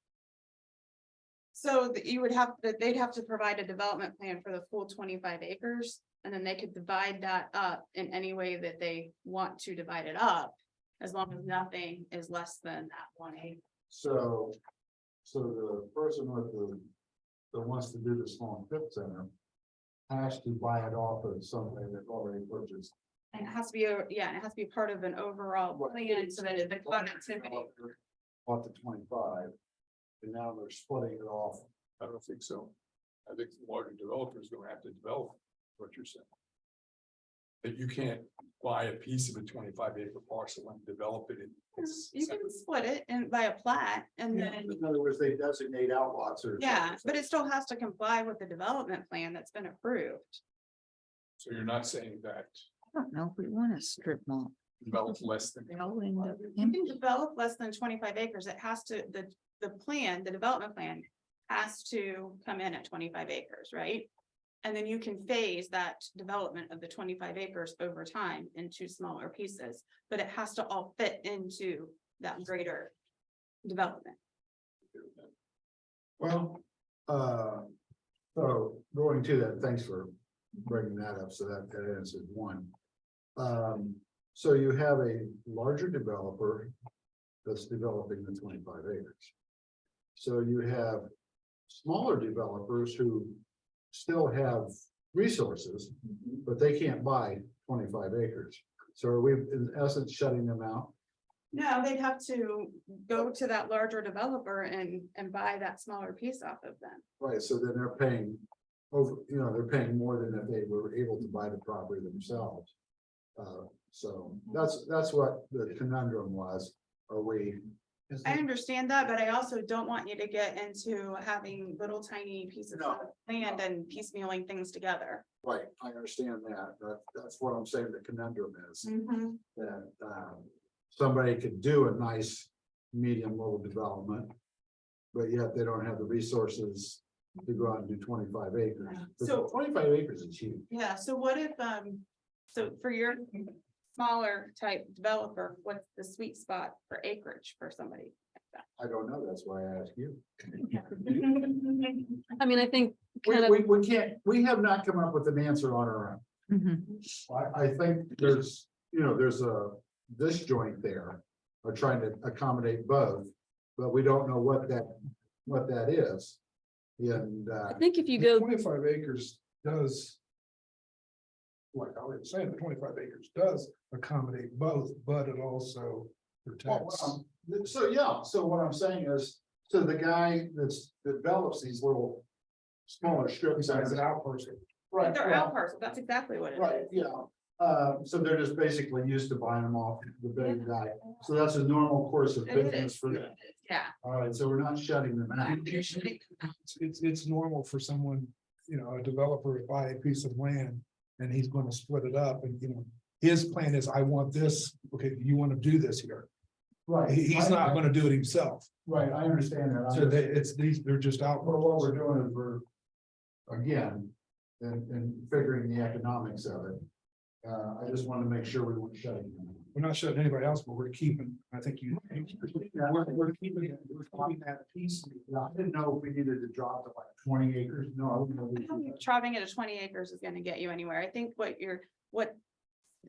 So that you would have, they'd have to provide a development plan for the full 25 acres. And then they could divide that up in any way that they want to divide it up. As long as nothing is less than that 1 acre. So the person with that wants to do the small strip center has to buy it off of something that's already purchased. And it has to be, it has to be part of an overall plan so that the connectivity. Bought the 25, and now they're splitting it off. I don't think so. I think the larger developers are gonna have to develop what you're saying. That you can't buy a piece of a 25 acre parcel and develop it in. You can split it and by a plat and then, In other words, they designate outlots or. yeah, but it still has to comply with the development plan that's been approved. So you're not saying that I don't know if we want a strip mall. develop less than. They'll end up You can develop less than 25 acres. It has to, the plan, the development plan has to come in at 25 acres, right? And then you can phase that development of the 25 acres over time into smaller pieces, but it has to all fit into that greater development. Well, so going to that, thanks for bringing that up, so that answers one. So you have a larger developer that's developing the 25 acres. So you have smaller developers who still have resources, but they can't buy 25 acres. So are we in essence shutting them out? No, they'd have to go to that larger developer and buy that smaller piece off of them. Right, so then they're paying over, they're paying more than if they were able to buy the property themselves. So that's what the conundrum was. Are we? I understand that, but I also don't want you to get into having little tiny pieces No. of land and piecemealing things together. Right, I understand that. That's what I'm saying the conundrum is. That somebody could do a nice medium level development. But yet they don't have the resources to go out and do 25 acres. Yeah. Because So- 25 acres is huge. Yeah, so what if, so for your smaller type developer, what's the sweet spot for acreage for somebody? I don't know, that's why I asked you. I mean, I think We, kind of, we can't, we have not come up with an answer on our own. I think there's, there's a disjoint there. Are trying to accommodate both, but we don't know what that is. And, I think if you go, 25 acres does. Like I was saying, the 25 acres does accommodate both, but it also protects. so what I'm saying is, so the guy that develops these little smaller strips. As an outparcel. Right. They're well, out parcel, that's exactly what it Right, is. yeah. So they're just basically used to buying them off the big guy. So that's a normal course of It business is. for them. Yeah. All right, so we're not shutting them out. It's normal for someone, a developer to buy a piece of land and he's going to split it up and, his plan is, I want this, okay, you want to do this here. Right. He's not going to do it himself. Right, I understand that. So they're just out. Well, what we're doing is again, and figuring the economics of it. I just wanted to make sure we weren't shutting them out. We're not shutting anybody else, but we're keeping, I think we're keeping that piece. I didn't know if we needed to drop to like 20 acres. No, I wouldn't know. I don't think chopping it to 20 acres is gonna get you anywhere. I think what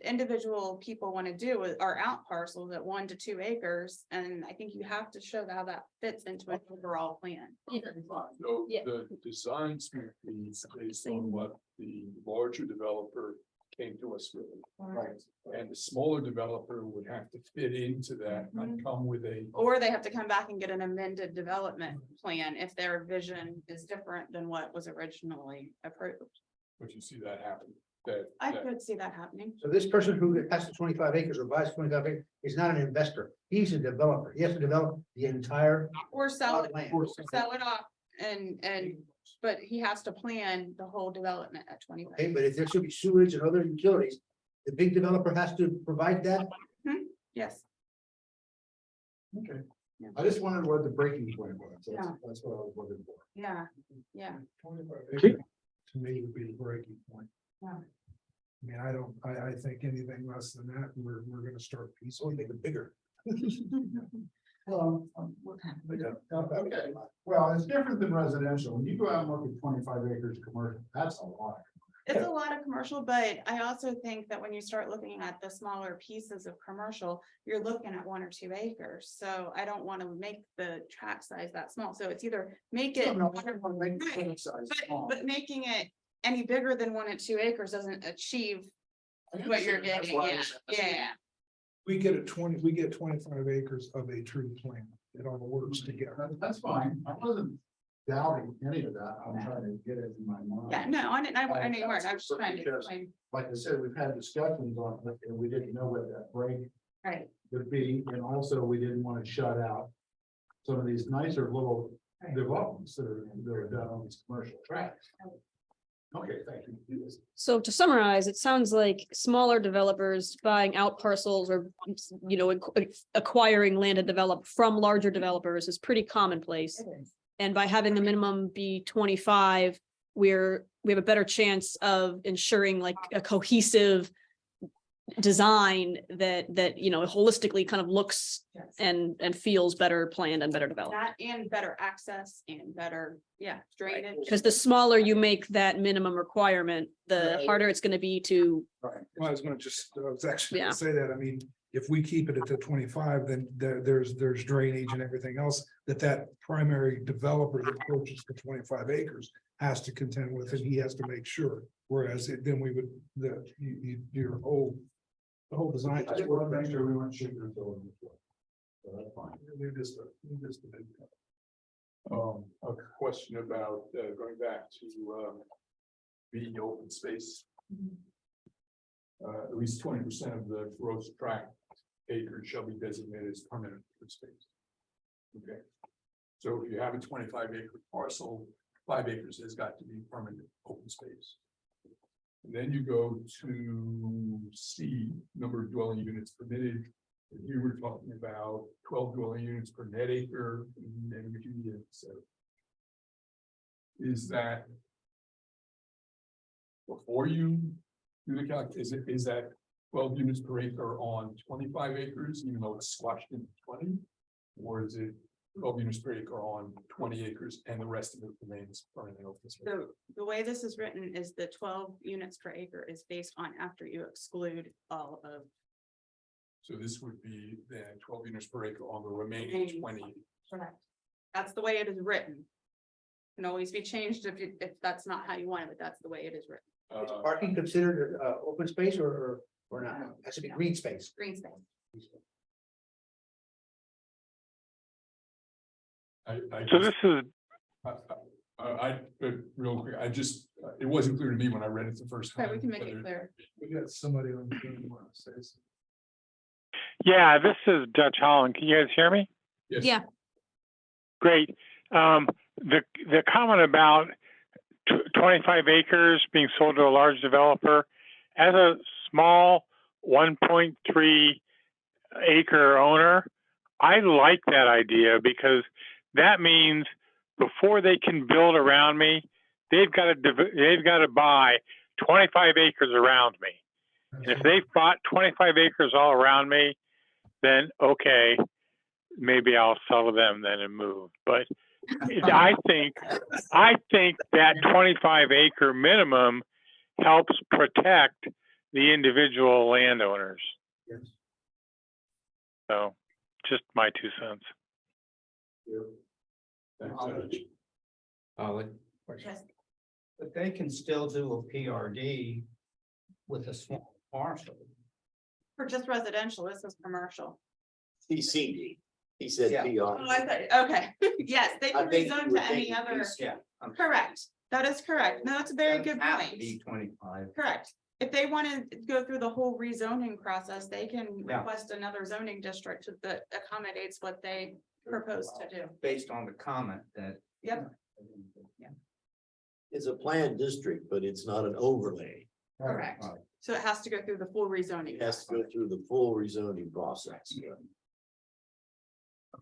individual people want to do are out parcels at 1 to 2 acres. And I think you have to show how that fits into an overall plan. So Yeah. the designs would be based on what the larger developer came to us with. Right. And the smaller developer would have to fit into that and come with a. Or they have to come back and get an amended development plan if their vision is different than what was originally approved. But you see that happen, that. I that- could see that happening. So this person who has the 25 acres or buys 25 acres is not an investor. He's a developer. He has to develop the entire Or sell it, land. sell it off and, but he has to plan the whole development at 25. Okay, but if there should be sewage and other utilities, the big developer has to provide that. Yes, Okay. Yeah. I just wondered what the breaking point was. Yeah. That's what I was looking for. yeah, yeah. 25 acres to me would be the breaking point. Yeah. I mean, I think anything less than that, we're gonna start piecemealing it bigger. Well, okay, well, it's different than residential. When you go out and look at 25 acres commercial, that's a lot. It's a lot of commercial, but I also think that when you start looking at the smaller pieces of commercial, you're looking at 1 or 2 acres. So I don't want to make the tract size that small. So it's either make it. No, I don't wanna make the Right, size But, small. but making it any bigger than 1 or 2 acres doesn't achieve what you're That's getting, why I yeah, was- yeah. We get 25 acres of a true plan. It all works together. That's fine. I wasn't doubting any of that. I'm trying to get it in my mind. Yeah, no, I didn't, I know you weren't, I was just trying to Because- explain, Like I said, we've had discussions on it and we didn't know what that break right, would be. And also we didn't want to shut out some of these nicer little developments that are done on these commercial tracks. Okay, thank you. so to summarize, it sounds like smaller developers buying out parcels or, acquiring land to develop from larger developers is pretty commonplace. And by having the minimum be 25, we have a better chance of ensuring like a cohesive design that, holistically kind of looks Yes. and feels better planned and better developed. That and better access and better, drainage. Because the smaller you make that minimum requirement, the harder it's gonna be to, Well, I was actually Yeah. gonna say that, I mean, if we keep it at the 25, then there's drainage and everything else that primary developer that purchased the 25 acres has to contend with, and he has to make sure, whereas then we would, the whole design. I just want to make sure we weren't shooting until. So that's fine. We just a bit. A question about, going back to, the open space. At least 20% of the gross tract acres shall be designated as permanent open space. Okay. So if you have a 25-acre parcel, 5 acres has got to be permanent open space. And then you go to C, number of dwelling units permitted. You were talking about 12 dwelling units per net acre, and then we can, so. Is that before you do the calc, is that 12 units per acre on 25 acres, even though it's squashed into 20? Or is it 12 units per acre on 20 acres and the rest of it remains permanent open space? The way this is written is the 12 units per acre is based on after you exclude all of. So this would be then 12 units per acre on the remaining 20. Correct. That's the way it is written. Can always be changed if that's not how you want it, but that's the way it is written. Is parking considered open space or not? Has to be green space. Green space. So this is. Real quick, it wasn't clear to me when I read it the first time. Okay, we can make it whether- clear. We got somebody on the phone who wants to say something. Yeah, this is Dutch Holland. Can you guys hear me? Yes. Yeah. Great. The comment about 25 acres being sold to a large developer, as a small 1.3 acre owner, I like that idea because that means before they can build around me, they've got to buy 25 acres around me. And if they've bought 25 acres all around me, then okay, maybe I'll sell to them then and move. But I think that 25 acre minimum helps protect the individual landowners. Yes. So just my 2 cents. Yes. But they can still do a PRD with a small parcel. For just residential, this is commercial. TCD, he said Yeah. PR. Oh, I thought, okay, yes, they can rezone to any other, Yeah. correct, that is correct, no, that's a very good Have to point, be 25. correct. If they want to go through the whole rezoning process, they can Yeah. request another zoning district that accommodates what they propose to do. Based on the comment that. Yep, It's a planned district, but it's not an overlay. correct, so it has to go through the full rezoning. It has to go through the full rezoning process.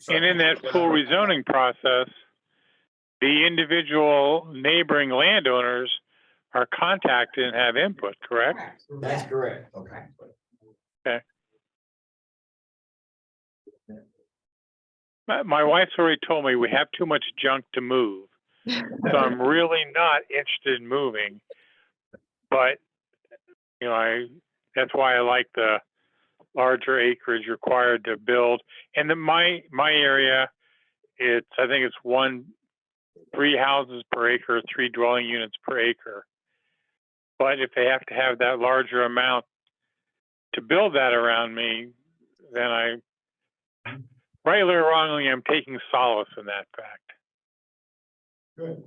And in that full rezoning process, the individual neighboring landowners are contacted and have input, correct? Correct. That's correct. Okay. My wife's already told me we have too much junk to move. So I'm really not interested in moving. But, that's why I like the larger acreage required to build. And then my area, I think it's 3 houses per acre, 3 dwelling units per acre. But if they have to have that larger amount to build that around me, then rightly or wrongly, I'm taking solace in that fact. Good.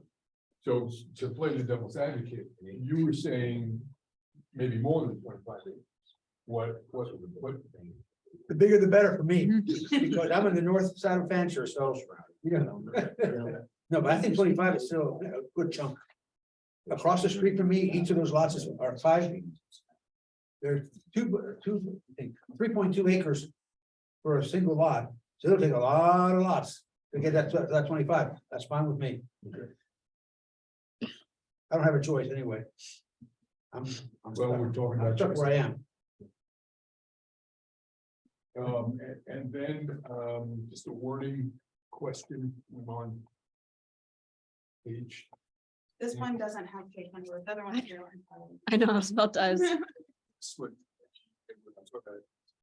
So to play the devil's advocate, you were saying maybe more than 25 acres. What? The bigger the better for me, because I'm in the north side of Fancher, so. No, but I think 25 is still a good chunk. Across the street from me, each of those lots are 5. There's 3.2 acres for a single lot, so it'll take a lot of lots Okay, that's 25, that's fine with me. I don't have a choice anyway. I'm Well, we're talking I'm about. stuck where I am. And then, just a wording question on page. This one doesn't have page number, the other one's here. I know, I was about to, I was- Switch.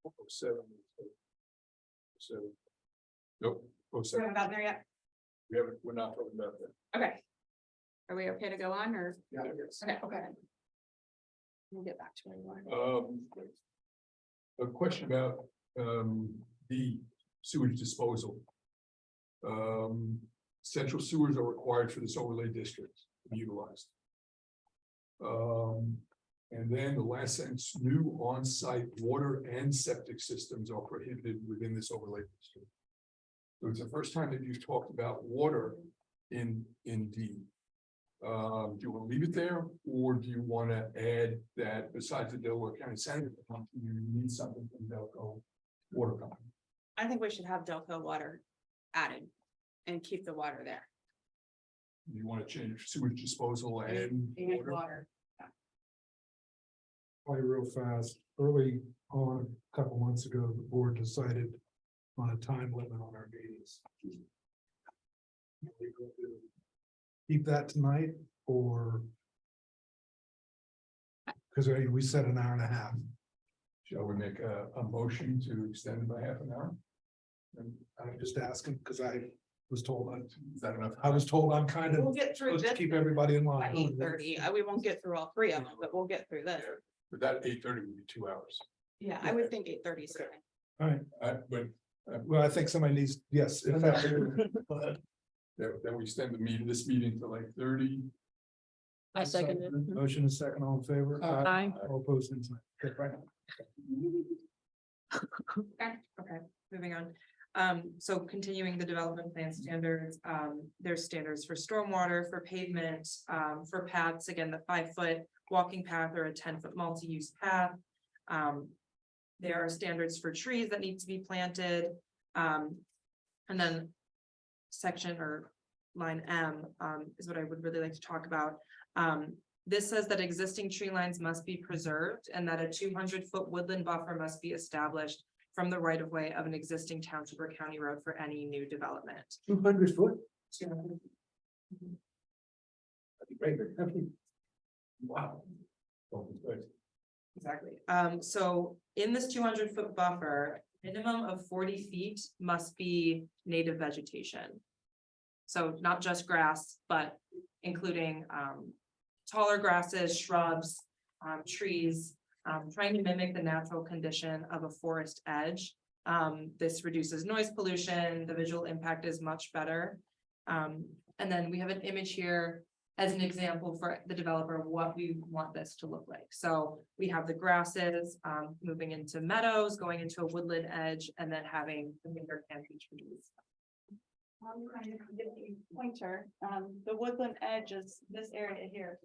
Oh, 07. So. Nope. Oh, We 07. haven't gotten there yet. We're not talking about that. Okay. Are we okay to go on or? Yeah. Okay. We'll get back to where you are. A question about, the sewage disposal. Central sewers are required for this overlay district to be utilized. And then the last sentence, new on-site water and septic systems are prohibited within this overlay district. So it's the first time that you've talked about water in D. Do you want to leave it there, or do you want to add that besides the Delaware County Sanitary Company, you need something from Delco Water Company? I think we should have Delco water added and keep the water there. You want to change sewage disposal and And water? water. Probably real fast, early on, a couple months ago, the board decided on a time limit on our meetings. Keep that tonight, or? Because we said an hour and a half. Shall we make a motion to extend it by half an hour? And I'm just asking, because I was told, Is that enough? I was told I'm kind We'll of get through supposed to this keep everybody in by line. 8:30. We won't get through all three of them, but we'll get through this. But that 8:30 would be 2 hours. Yeah, I would think 8:30 is fine. All right, But well, I think somebody needs, yes, in fact, then we extend this meeting to like 30. I seconded. motion is second, all in favor? Aye. All opposed, same sign. Okay, right. Okay, moving on. So continuing the development plan standards, there's standards for stormwater, for pavement, for paths, again, the 5-foot walking path or a 10-foot multi-use path. There are standards for trees that need to be planted. And then section or line M, is what I would really like to talk about. This says that existing tree lines must be preserved and that a 200-foot woodland buffer must be established from the right of way of an existing township or county road for any new development. 200 foot? That'd be great. Wow. Exactly. So in this 200-foot buffer, minimum of 40 feet must be native vegetation. So not just grass, but including taller grasses, shrubs, trees, trying to mimic the natural condition of a forest edge. This reduces noise pollution, the visual impact is much better. And then we have an image here as an example for the developer of what we want this to look like. So we have the grasses moving into meadows, going into a woodland edge, and then having the bigger canopy trees. I'm trying to get a pointer. The woodland edge is this area here.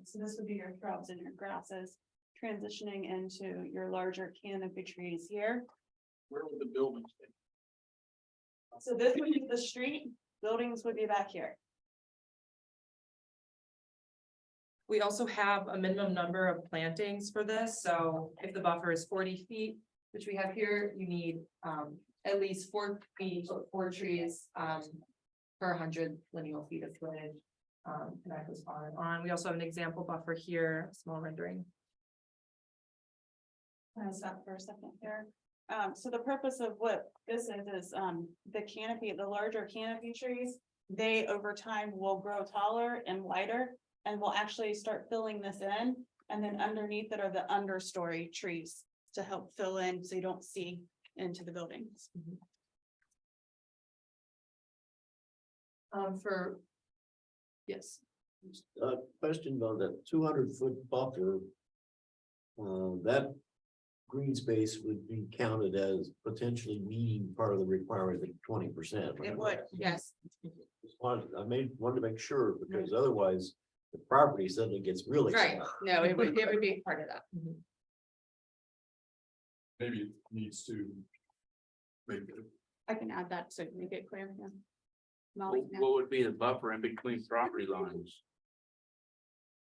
So this would be your shrubs and your grasses transitioning into your larger canopy trees here. Where would the buildings be? So this would be the street, buildings would be back here. We also have a minimum number of plantings for this, so if the buffer is 40 feet, which we have here, you need at least 4 feet, 4 trees per 100 lineal feet of footage. And that goes on and on. We also have an example buffer here, small rendering. Can I stop for a second here? So the purpose of what this is the canopy, the larger canopy trees, they over time will grow taller and wider. And we'll actually start filling this in, and then underneath it are the understory trees to help fill in so you don't see into the buildings. Yes. Question about that 200-foot buffer. That green space would be counted as potentially meeting part of the requirement of 20%. It would, yes. Wanted to make sure, because otherwise the property suddenly gets really. Right, no, it would be part of that. Maybe it needs to make it I can add that to make it clear, yeah. Molly, yeah. What would be the buffer in between property lines?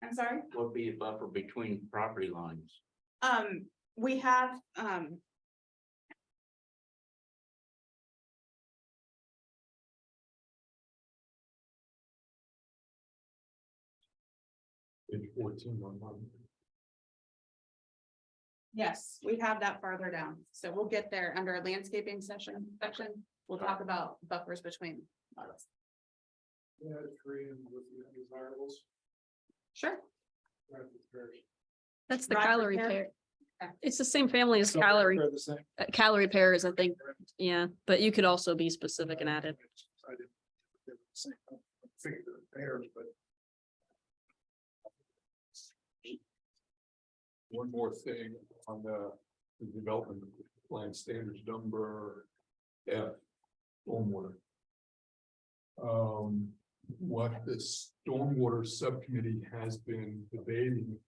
I'm sorry, What would be the buffer between property lines? we have, Page 14 on one. yes, we have that farther down, so we'll get there under a landscaping section, we'll talk about buffers between. lots. Yeah, tree and with the undesirables. Sure. That's the Roger calorie pear? pair. Okay. It's the same family as So calorie, they're the same. calorie pairs, I think. Yeah, but you could also be specific and add it. I didn't- they were the same. I figured they're pairs, but One more thing on the development plan standards, number F, stormwater. What the stormwater subcommittee has been debating,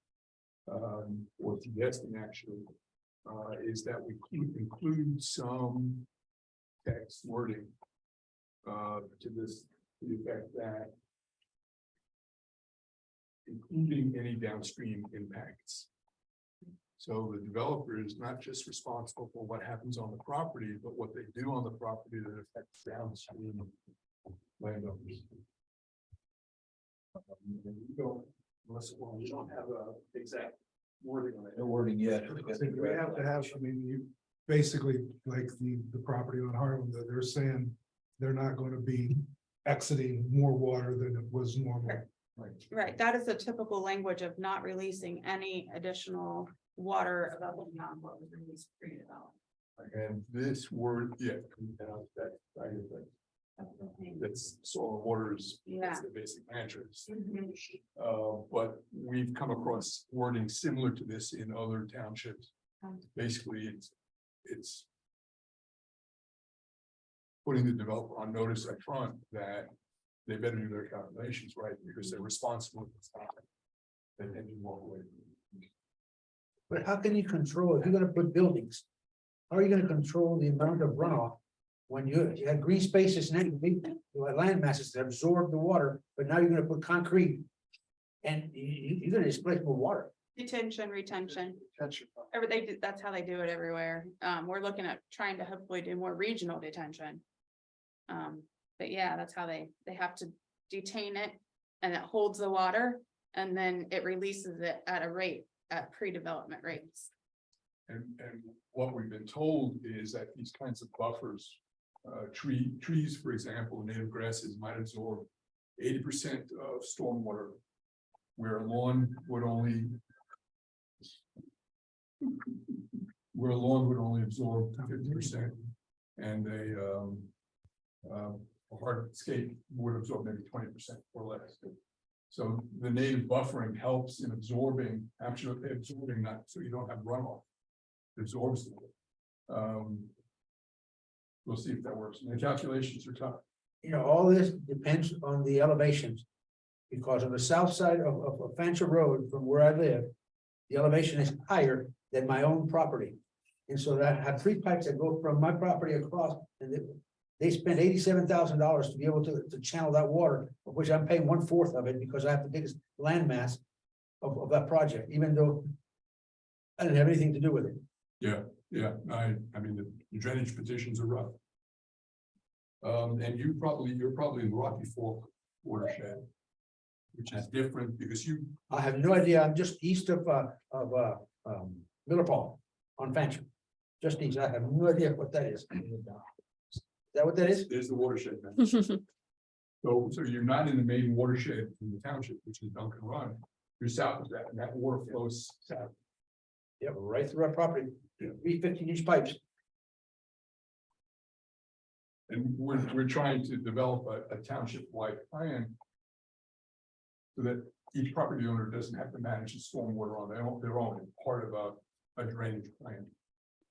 or suggesting actually, is that we include some text wording to this, to the effect that including any downstream impacts. So the developer is not just responsible for what happens on the property, but what they do on the property that affects downstream landowners. We don't have a exact wording on it. No wording yet. we have to have, I mean, you basically, like the property on Harlem, that they're saying they're not going to be exiting more water than it was normal. Right, that is the typical language of not releasing any additional water above and beyond what was released pre-development. And this word, yeah, that, that's soil and waters. Yeah. That's the basic mantras. But we've come across wording similar to this in other townships. Basically, it's putting the developer on notice up front that they better do their calculations right, because they're responsible for this topic. And then you walk away. But how can you control, if you're gonna put buildings, how are you gonna control the amount of runoff? When you have green spaces and you have land masses that absorb the water, but now you're gonna put concrete. And you're gonna displace more water. Detention, retention, That's your. they do, that's how they do it everywhere. We're looking at trying to hopefully do more regional detention. But yeah, that's how they have to detain it and it holds the water and then it releases it at a rate at pre-development rates. And what we've been told is that these kinds of buffers, trees, for example, native grasses might absorb 80% of stormwater. Where a lawn would only absorb 50%. And a hardscape would absorb maybe 20% or less. So the native buffering helps in absorbing, actually absorbing that, so you don't have runoff. It absorbs it. We'll see if that works. And the calculations are tough. You know, all this depends on the elevations. Because on the south side of Fancher Road from where I live, the elevation is higher than my own property. And so that I have 3 pipes that go from my property across, and they spent $87,000 to be able to channel that water, of which I'm paying 1/4 of it because I have the biggest landmass of that project, even though I didn't have anything to do with it. Yeah, I mean, the drainage petitions are rough. And you're probably in the Rocky Fork watershed. Which is different because I have no idea. I'm just east of Miller Paul on Fancher. Just east. I have no idea what that is. Is that what that is? there's the watershed. Man. So you're not in the main watershed in the township, which is Duncan Run. You're south of that, and that water flows south. Yeah, right through our property. 3 15-inch pipes. And we're trying to develop a township-wide plan. So that each property owner doesn't have to manage the stormwater on their own, part of a drainage plan.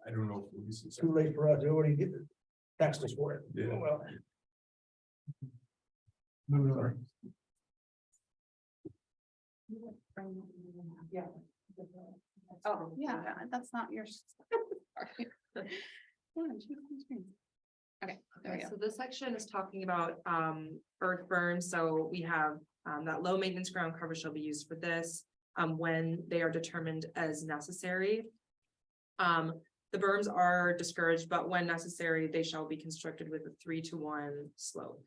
I don't know if this is. Too late for us. They already get the taxed us for it. Yeah. Well, No. Yeah. Oh, yeah, that's not yours. Sorry. Yeah, Okay, there we go. So this section is talking about earth berms, so we have that low maintenance ground cover shall be used for this. When they are determined as necessary. The berms are discouraged, but when necessary, they shall be constructed with a 3-to-1 slope.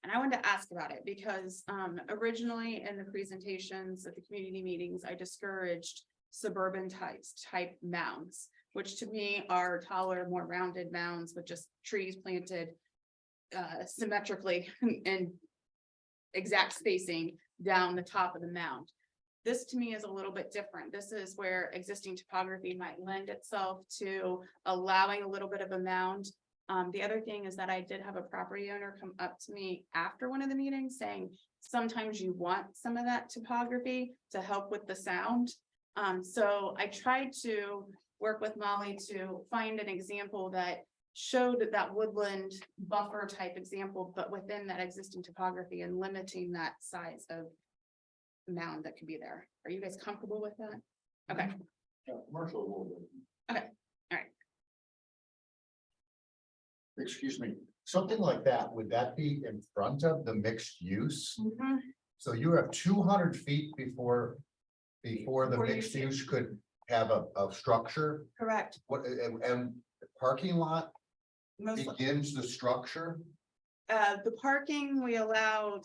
And I wanted to ask about it because originally in the presentations at the community meetings, I discouraged suburban type mounds, which to me are taller, more rounded mounds with just trees planted symmetrically and exact spacing down the top of the mound. This to me is a little bit different. This is where existing topography might lend itself to allowing a little bit of a mound. The other thing is that I did have a property owner come up to me after one of the meetings saying, sometimes you want some of that topography to help with the sound. So I tried to work with Molly to find an example that showed that woodland buffer type example, but within that existing topography and limiting that size of mound that could be there. Are you guys comfortable with that? Okay, Commercial. okay, all right. Excuse me, something like that, would that be in front of the mixed use? So you have 200 feet before the Before you mixed do. use could have a structure? Correct. What, and the parking lot Most, begins the structure? the parking we allowed,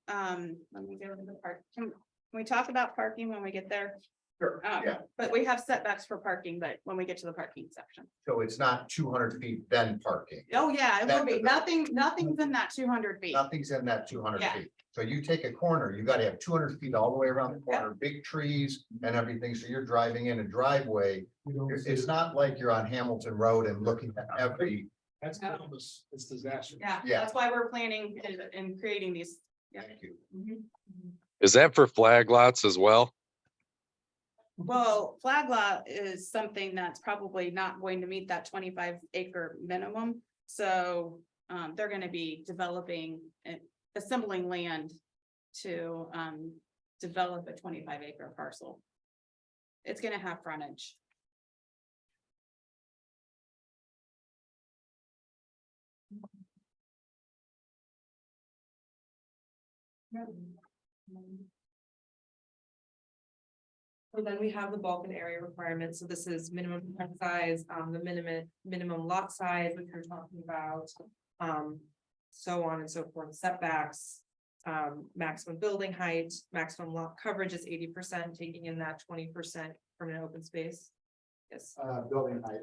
let me go to the park. Can we talk about parking when we get there? Sure, yeah. But we have setbacks for parking, but when we get to the parking section. So it's not 200 feet then parking? Oh, yeah, it will be. That- Nothing's in that 200 feet. Nothing's in that 200 Yeah. feet. So you take a corner, you gotta have 200 feet all the way around the corner, big trees and everything. So you're driving in a driveway. It's not like you're on Hamilton Road and looking at every, That's Columbus, it's disaster. Yeah, Yeah. that's why we're planning and creating these. Yeah. thank you. Mhm. Is that for flag lots as well? Well, flag lot is something that's probably not going to meet that 25 acre minimum. So they're gonna be developing and assembling land to develop a 25 acre parcel. It's gonna have frontage. So then we have the bulk and area requirements. So this is minimum tent size, the minimum lot size, which we're talking about. So on and so forth, setbacks, maximum building height, maximum lot coverage is 80%, taking in that 20% from an open space. Yes. Building height.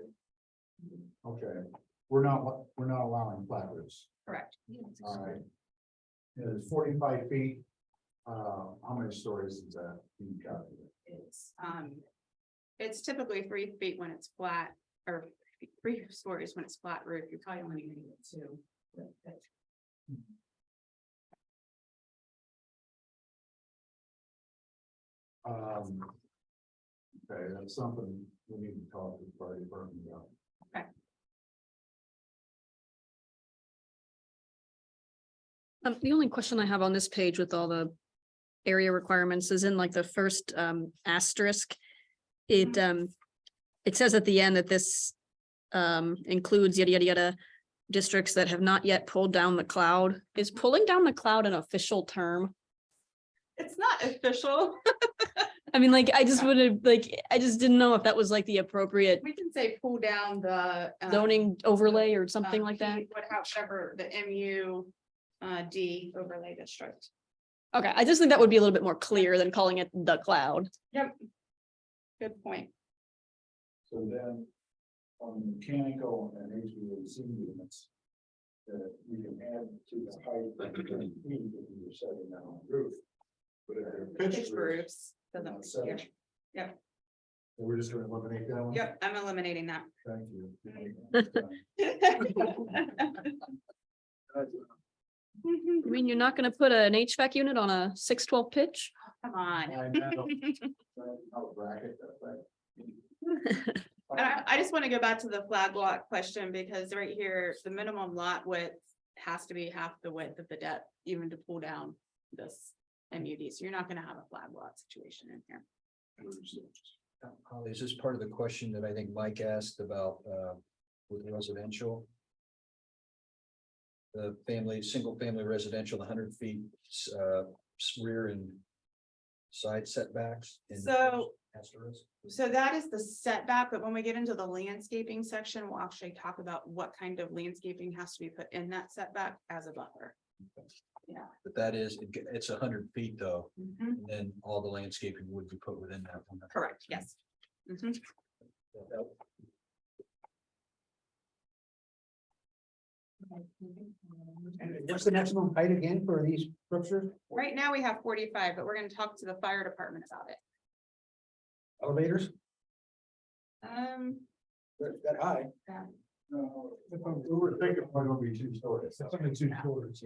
Okay, we're not allowing flat roofs. Correct. All right. It's 45 feet. How many stories is that being calculated? It's typically 3 feet when it's flat, or 3 stories when it's flat roof. You're probably only gonna get 2. Okay, that's something we need to talk to the fire department about. The only question I have on this page with all the area requirements is in like the first asterisk. It says at the end that this includes yada yada yada districts that have not yet pulled down the cloud. Is pulling down the cloud an official term? It's not official. I mean, like, I just would have, like, I just didn't know if that was like the appropriate We can say pull down the zoning overlay or something like that. However, the MUD overlay district. Okay, I just think that would be a little bit more clear than calling it the cloud. Yep. Good point. So then, on mechanical and HVAC units, that you can add to the height of the feet that you were setting down on the roof. But if they're Pitch roofs. not Doesn't, set, yeah. so we're just gonna eliminate that one? Yep, I'm eliminating that. Thank you. I mean, you're not gonna put an HVAC unit on a 612 pitch? Come on. I know. I'll bracket that thing. I just want to go back to the flag lot question because right here, the minimum lot width has to be half the width of the deck, even to pull down this MUD. So you're not going to have a flag lot situation in here. Holly, is this part of the question that I think Mike asked about with residential? the family, single family residential, 100 feet, rear and side setbacks. in So- asterisk. So that is the setback, but when we get into the landscaping section, we'll actually talk about what kind of landscaping has to be put in that setback as a buffer. Yeah. But that is, it's 100 feet though, Mhm. and then all the landscaping would be put within that one. Correct, yes. Mhm. And what's the maximum height again for these structures, Right now, we have 45, but we're gonna talk to the fire department about it. elevators, That high? We were thinking it's gonna be 2 stories. It's only 2 stories.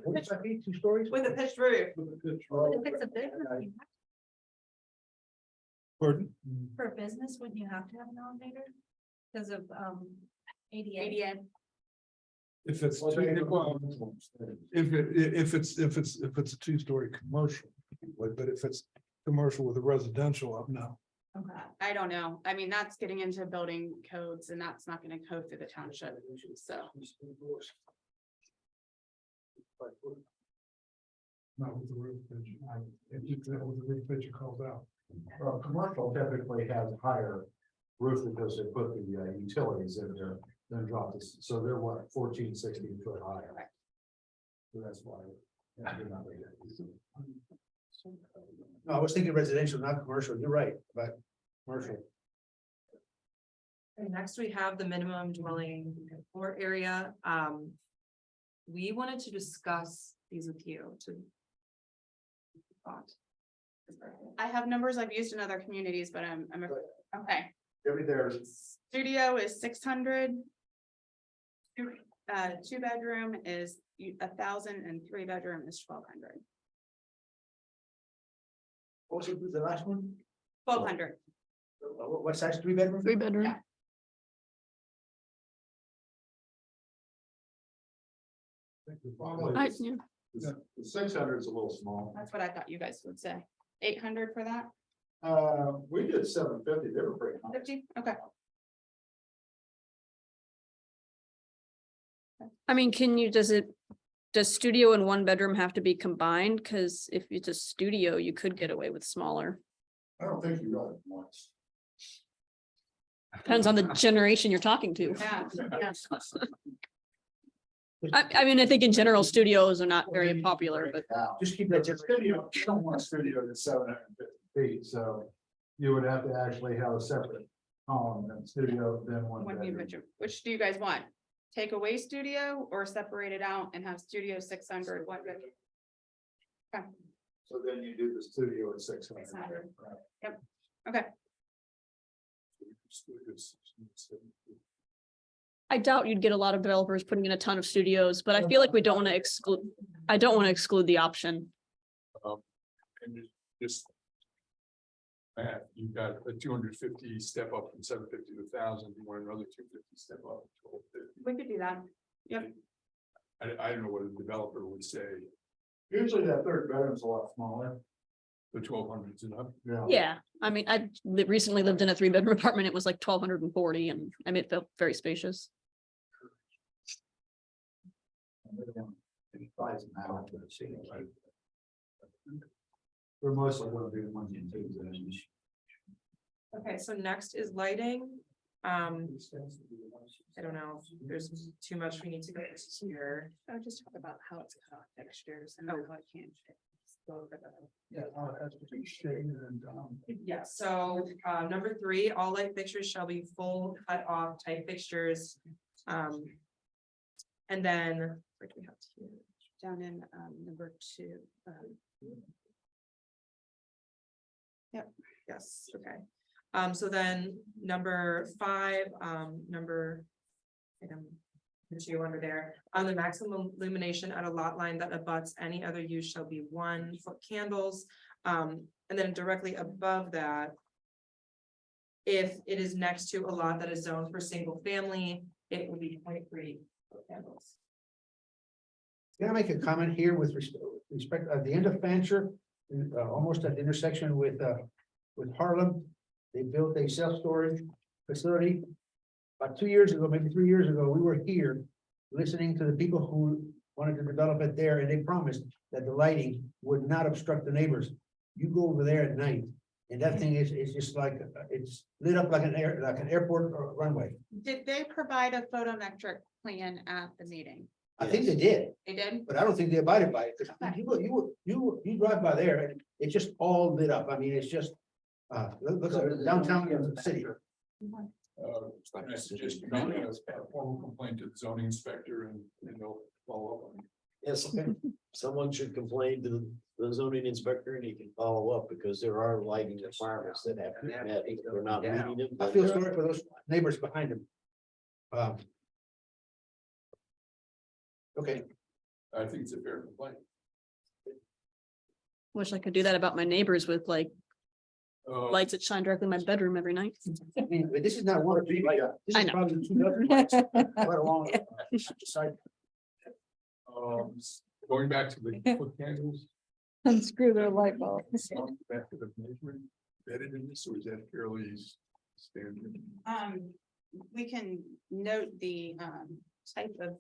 What does that mean, 2 stories? With a pitched roof. If it's a business, Pardon? for a business, wouldn't you have to have an elevator? Because of, ADA. ADA. If it's, Well, they- if it's a 2-story commercial, but if it's commercial with a residential, no. Okay, I don't know. I mean, that's getting into building codes and that's not gonna go through the township, so. Not with the roof pitch. If you, with the roof pitch, it calls out. Well, commercial typically has higher roof because they put the utilities in there, then drop this, so they're what, 14, 16 foot higher. So that's why. yeah, they're not really that. No, I was thinking residential, not commercial, you're right, but commercial. And next we have the minimum dwelling floor area. We wanted to discuss these with you to. Thought. I have numbers I've used in other communities, but okay. Every there's Studio is 600. 2-bedroom is 1,000 and 3-bedroom is 1,200. What was the last one? 1,200. What size, 3-bedroom? 3-bedroom. Yeah. the problem is, the 600 is a little small. That's what I thought you guys would say. 800 for that? We did 750, they were pretty high. 50? Okay. I mean, does studio and 1-bedroom have to be combined? Cause if it's a studio, you could get away with smaller. I don't think you really want. Depends on the generation you're talking to. Yeah. I mean, I think in general, studios are not very popular, but Just keep that. Studio, you don't want a studio that's 750 feet, so you would have to actually have a separate home and studio, then one One bedroom. bedroom. Which do you guys want? Take away studio or separate it out and have studio 600, 1 bedroom? Okay, So then you do the studio at 600. 600. right? Yep. Okay. I doubt you'd get a lot of developers putting in a ton of studios, but I feel like we don't want to exclude, I don't want to exclude the option. And just. Matt, you've got a 250 step up from 750 to 1,000, you want another 250 step up. to 1,250. We could do that. Yep. I don't know what a developer would say, Usually that third bedroom's a lot smaller. the 1,200's enough. Yeah, I mean, I recently lived in a 3-bedroom apartment. It was like 1,240 and I mean, it felt very spacious. They're mostly gonna be the ones you do. Okay, so next is lighting. I don't know, if there's too much we need to go into here. I would just talk about how it's cut off textures and how it can't fit. Yeah, it has to be shaded and, Yeah, so number 3, all light fixtures shall be full cut off type fixtures. And then, where do we have to? Down in number 2. Yep. Yes, okay. So then number 5, number. Item 2 under there, on the maximum illumination at a lot line that abuts any other use shall be 1-foot candles. And then directly above that. If it is next to a lot that is zoned for single family, it would be 0.3 foot candles. Can I make a comment here with respect, at the end of Fancher, almost at the intersection with Harlem, they built a self-storage facility. About 2 years ago, maybe 3 years ago, we were here listening to the people who wanted to develop it there, and they promised that the lighting would not obstruct the neighbors. You go over there at night, and that thing is just like, it's lit up like an airport or runway. Did they provide a photometric plan at the meeting? I think they did, They did? but I don't think they abided by it, because you drive by there, and it's just all lit up. I mean, it's just, look at downtown city. I suggest you make a formal complaint to the zoning inspector and they'll follow up on it. Yes, someone should complain to the zoning inspector and he can follow up because there are lighting requirements that have to be met. If they're not meeting them. I feel sorry for those neighbors behind them. Okay. I think it's a fair complaint. Wish I could do that about my neighbors with like Uh, lights that shine directly in my bedroom every night. I mean, but this is not one or two, like, this I is know. probably 2 dozen lights, right along, side. Going back to the foot candles, Unscrew their light bulb. method of measurement, embedded in this, or is that fairly standard? We can note the, type of,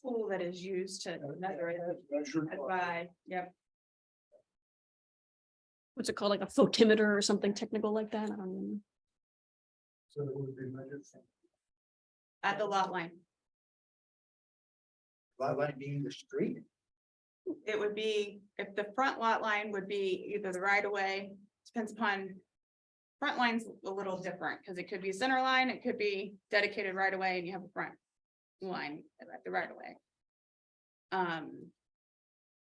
tool that is used to measure it by, yep. What's it called? Like a photometer or something technical like that? I don't know. So it would be measured from At the lot line. Lot line being the street. It would be, if the front lot line would be either the right of way, depends upon. Front line's a little different, because it could be center line, it could be dedicated right away, and you have a front line at the right of way.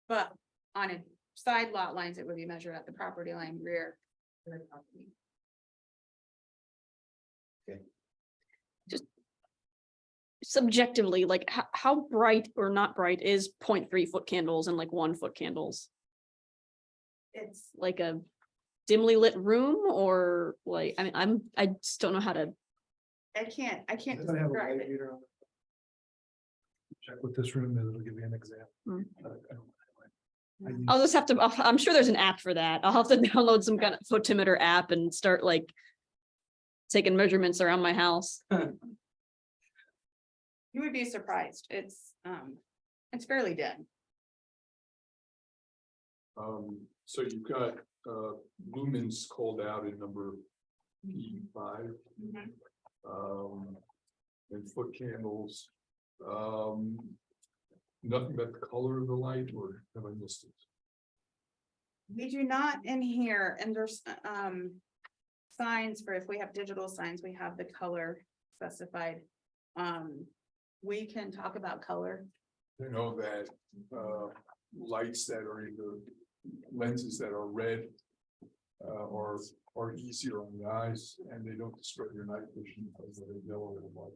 But on a side lot lines, it would be measured at the property line rear. of the property. Subjectively, like how bright or not bright is 0.3 foot candles and like 1 foot candles? It's Like a dimly lit room or like, I mean, I just don't know how to. I can't Does it have a describe light it. meter on it? Check what this room is, it'll give you an example. Hmm. I use- I'll just have to, I'm sure there's an app for that. I'll have to download some kind of photometer app and start like taking measurements around my house. You would be surprised. It's fairly dim. So you've got, lumens called out in number P5. And foot candles. Nothing about the color of the light, or have I missed it? We do not in here, and there's signs for, if we have digital signs, we have the color specified. We can talk about color. You know that, lights that are either lenses that are red. Are easier on the eyes and they don't destroy your night vision because they're yellow and white.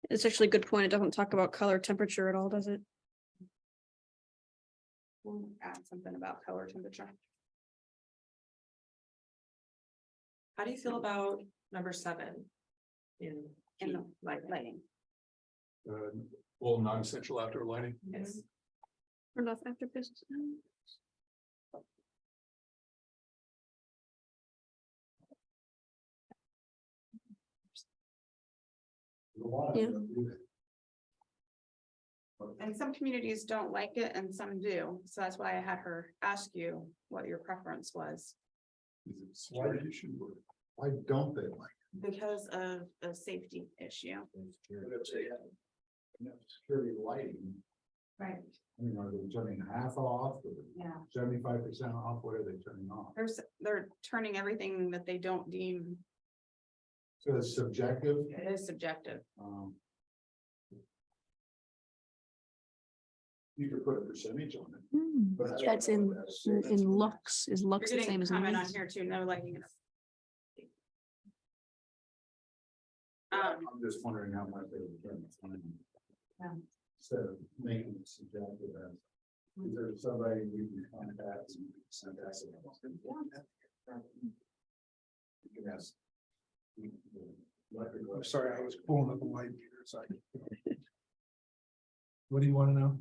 It's actually a good point. It doesn't talk about color temperature at all, does it? We'll add something about color temperature. How do you feel about number 7? In In the lighting. All non-essential outdoor lighting. yes, Or not after business? Yeah. And some communities don't like it and some do. So that's why I had her ask you what your preference was. Is it a security issue or? Why don't they like? Because of a safety issue. Security lighting, Right. I mean, are they turning half off or Yeah. 75% off? What are they turning off? They're turning everything that they don't deem, So it's subjective. it is subjective. You could put a percentage on it. but I don't That's know in, what that's saying. in lux. Is You're lux the getting same a as comment on noise? here too, no lighting. I'm just wondering how much they would turn it on. Yeah. Instead of making it subjective as, is there somebody we can contact and send us? You can ask. I'm sorry, I was pulling up a light meter, so what do you want to know?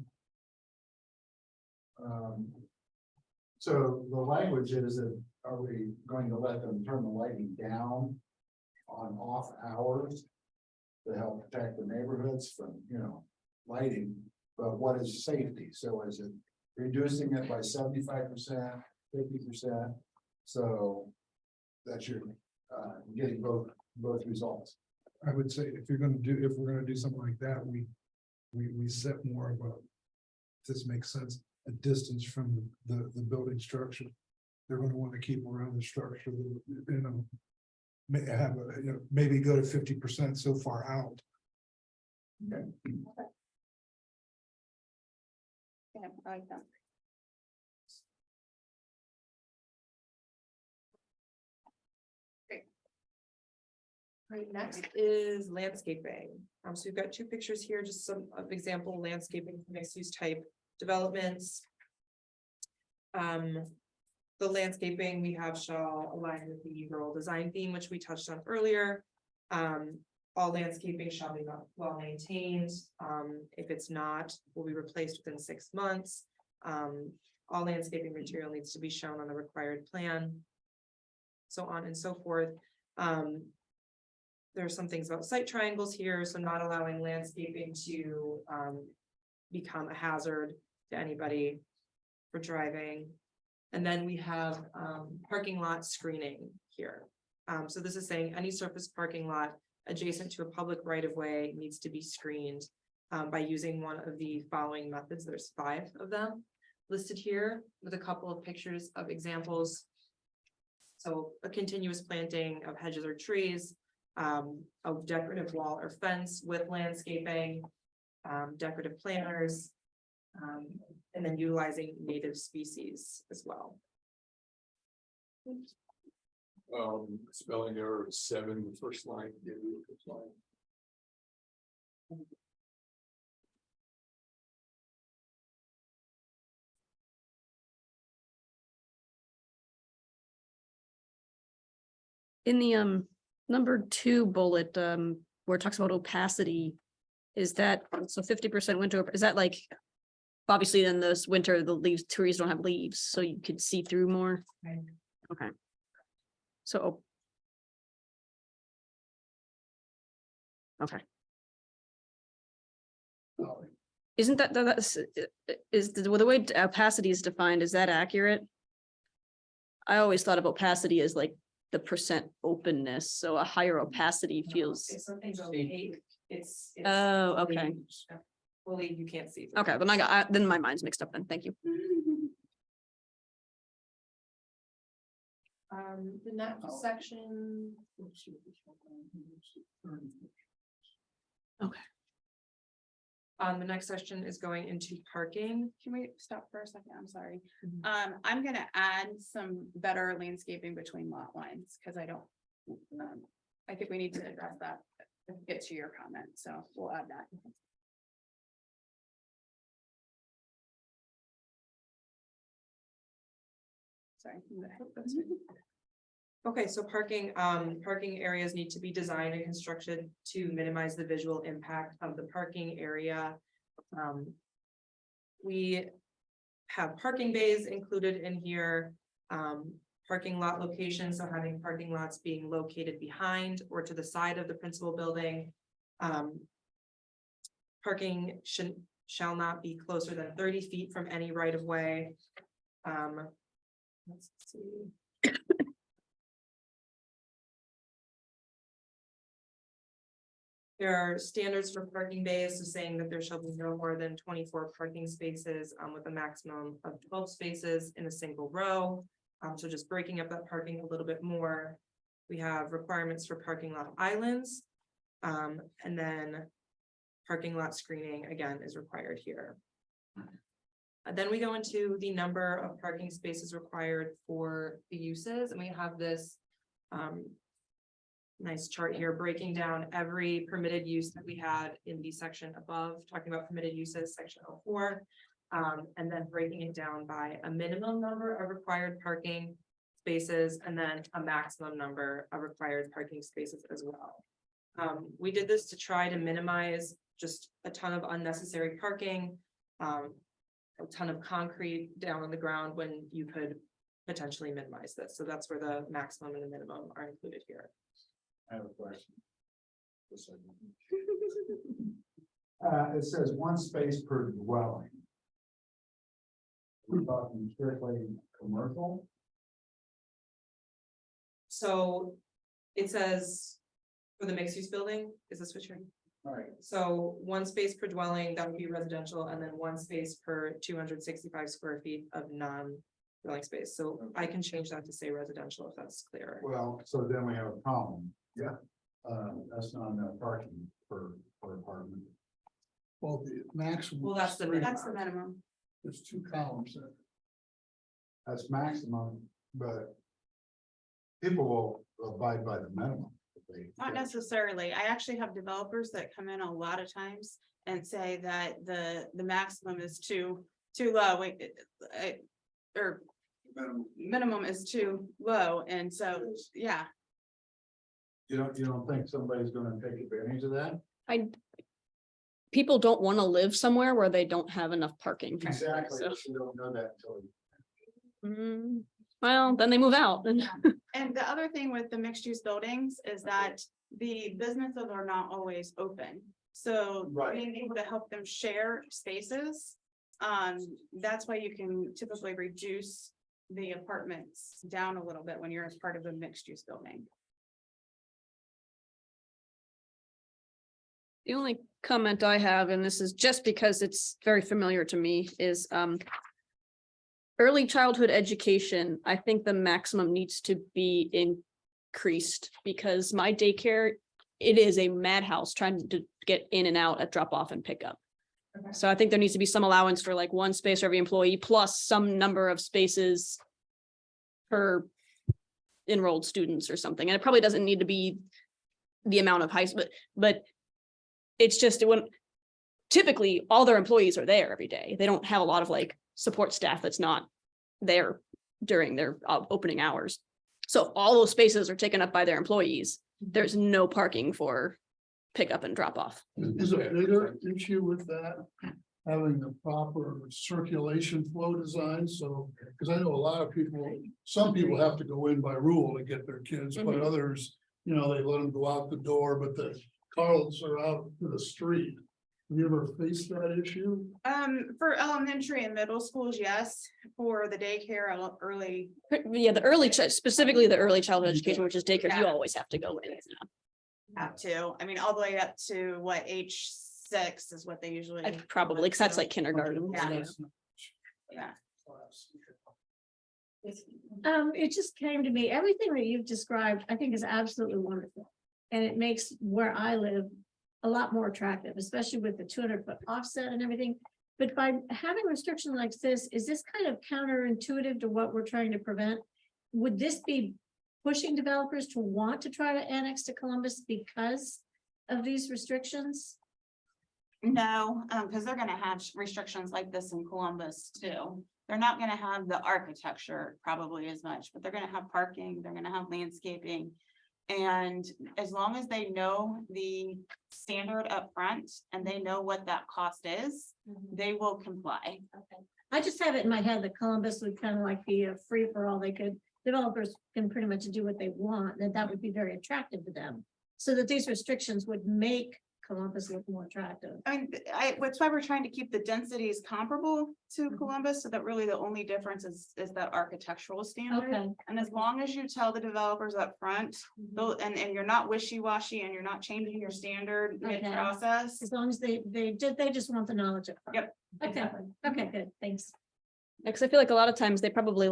So the language is that are we going to let them turn the lighting down on off hours to help protect the neighborhoods from, lighting? But what is safety? So is it reducing it by 75%, 50%? So that you're getting both results. I would say if we're gonna do something like that, we set more of a, this makes sense, a distance from the building structure. They're gonna want to keep around the structure, may have, maybe go to 50% so far out. Yeah, I like that. Right, next is landscaping. So we've got two pictures here, just some of example landscaping mixed use type developments. The landscaping we have shall align with the rural design theme, which we touched on earlier. All landscaping shall be well maintained. If it's not, will be replaced within 6 months. All landscaping material needs to be shown on the required plan. So on and so forth. There are some things about site triangles here, so not allowing landscaping to become a hazard to anybody for driving. And then we have parking lot screening here. So this is saying any surface parking lot adjacent to a public right-of-way needs to be screened by using one of the following methods. There's 5 of them listed here with a couple of pictures of examples. So a continuous planting of hedges or trees, a decorative wall or fence with landscaping, decorative planters, and then utilizing native species as well. Spelling error 7, the first line. Yeah, the first line. In the number 2 bullet, where it talks about opacity, is that, so 50% winter, is that like, obviously then this winter, the trees don't have leaves, so you could see through more? Right. Okay. So. Okay. Isn't that's the way opacity is defined, is that accurate? I always thought of opacity as like the percent openness, so a higher opacity feels. If something's opaque, it's. Oh, okay. Fully, you can't see. Okay, then then my mind's mixed up then, thank you. The next section. Okay. The next section is going into parking. Can we stop for a second? I'm sorry. I'm gonna add some better landscaping between lot lines, because I don't, I think we need to address that, get to your comment, so we'll add that. Sorry. Okay, so parking areas need to be designed and constructed to minimize the visual impact of the parking area. We have parking bays included in here, parking lot locations, so having parking lots being located behind or to the side of the principal building. Parking shall not be closer than 30 feet from any right of way. Let's see. There are standards for parking bays, so saying that there shall be no more than 24 parking spaces with a maximum of 12 spaces in a single row. So just breaking up that parking a little bit more. We have requirements for parking lot islands. And then parking lot screening again is required here. Then we go into the number of parking spaces required for the uses, and we have this nice chart here breaking down every permitted use that we had in the section above, talking about permitted uses, section 04, and then breaking it down by a minimum number of required parking spaces and then a maximum number of required parking spaces as well. We did this to try to minimize just a ton of unnecessary parking, a ton of concrete down on the ground when you could potentially minimize this. So that's where the maximum and the minimum are included here. I have a question. It says one space per dwelling. We're talking strictly commercial? So it says for the mixed use building, is this what you're? Right. So one space per dwelling, that would be residential, and then one space per 265 square feet of non-dwelling space. So I can change that to say residential if that's clearer. Well, so then we have a problem. Yeah. That's not enough parking per apartment. Well, the maximum. Well, that's the minimum. There's two columns there. That's maximum, but people will abide by the minimum. if they- Not necessarily. I actually have developers that come in a lot of times and say that the maximum is too low. Or minimum is too low, and so, yeah. You don't think somebody's gonna take advantage of that? People don't want to live somewhere where they don't have enough parking. Exactly, So, you don't know that until. well, then they move out and And the other thing with the mixed use buildings is that the businesses are not always open. So Right. being able to help them share spaces, that's why you can typically reduce the apartments down a little bit when you're as part of a mixed use building. the only comment I have, and this is just because it's very familiar to me, is early childhood education. I think the maximum needs to be increased because my daycare, it is a madhouse trying to get in and out at drop off and pick up. So I think there needs to be some allowance for like one space for every employee plus some number of spaces per enrolled students or something. And it probably doesn't need to be the amount of high, but it's just when typically all their employees are there every day. They don't have a lot of like support staff that's not there during their opening hours. So if all those spaces are taken up by their employees, there's no parking for pickup and drop off. Is a bigger issue with that, having the proper circulation flow design, so, because I know a lot of people, some people have to go in by rule to get their kids, but others, they let them go out the door, but the cars are out to the street. Have you ever faced that issue? For elementary and middle schools, yes. For the daycare, early. Yeah, specifically the early childhood education, which is daycare, you always have to go in. Have to, I mean, all the way up to what, age 6 is what they usually. Probably, because that's like kindergarten. Yeah. Yeah. It just came to me, everything that you've described, I think is absolutely wonderful. And it makes where I live a lot more attractive, especially with the 200-foot offset and everything. But by having restrictions like this, is this kind of counterintuitive to what we're trying to prevent? Would this be pushing developers to want to try to annex to Columbus because of these restrictions? No, because they're gonna have restrictions like this in Columbus too. They're not gonna have the architecture probably as much, but they're gonna have parking, they're gonna have landscaping. And as long as they know the standard up front and they know what that cost is, they will comply. Okay. I just have it in my head that Columbus would kind of like be a free for all. Developers can pretty much do what they want, that would be very attractive to them. So that these restrictions would make Columbus look more attractive. I mean, that's why we're trying to keep the densities comparable to Columbus, so that really the only difference is that architectural standard. Okay. And as long as you tell the developers up front, they'll, and you're not wishy-washy and you're not changing your standard mid-process. As long as they just want the knowledge of. Yep. Okay, okay, good, thanks. Because I feel like a lot of times they probably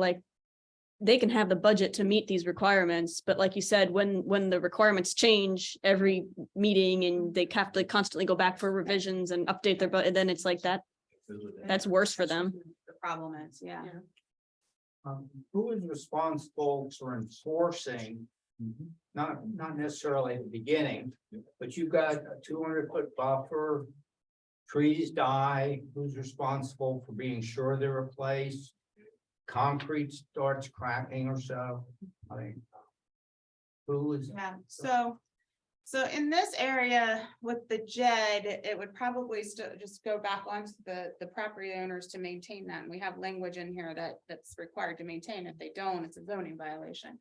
they can have the budget to meet these requirements, but like you said, when the requirements change every meeting and they have to constantly go back for revisions and update their budget, then it's like that's worse for them. The problem is, yeah. Who is responsible for enforcing? Not necessarily at the beginning, but you've got a 200-foot buffer. Trees die, who's responsible for being sure they're replaced? Concrete starts cracking or so. I mean, who is? Yeah, so So in this area with the JED, it would probably still just go back onto the property owners to maintain that. And we have language in here that's required to maintain. If they don't, it's a zoning violation.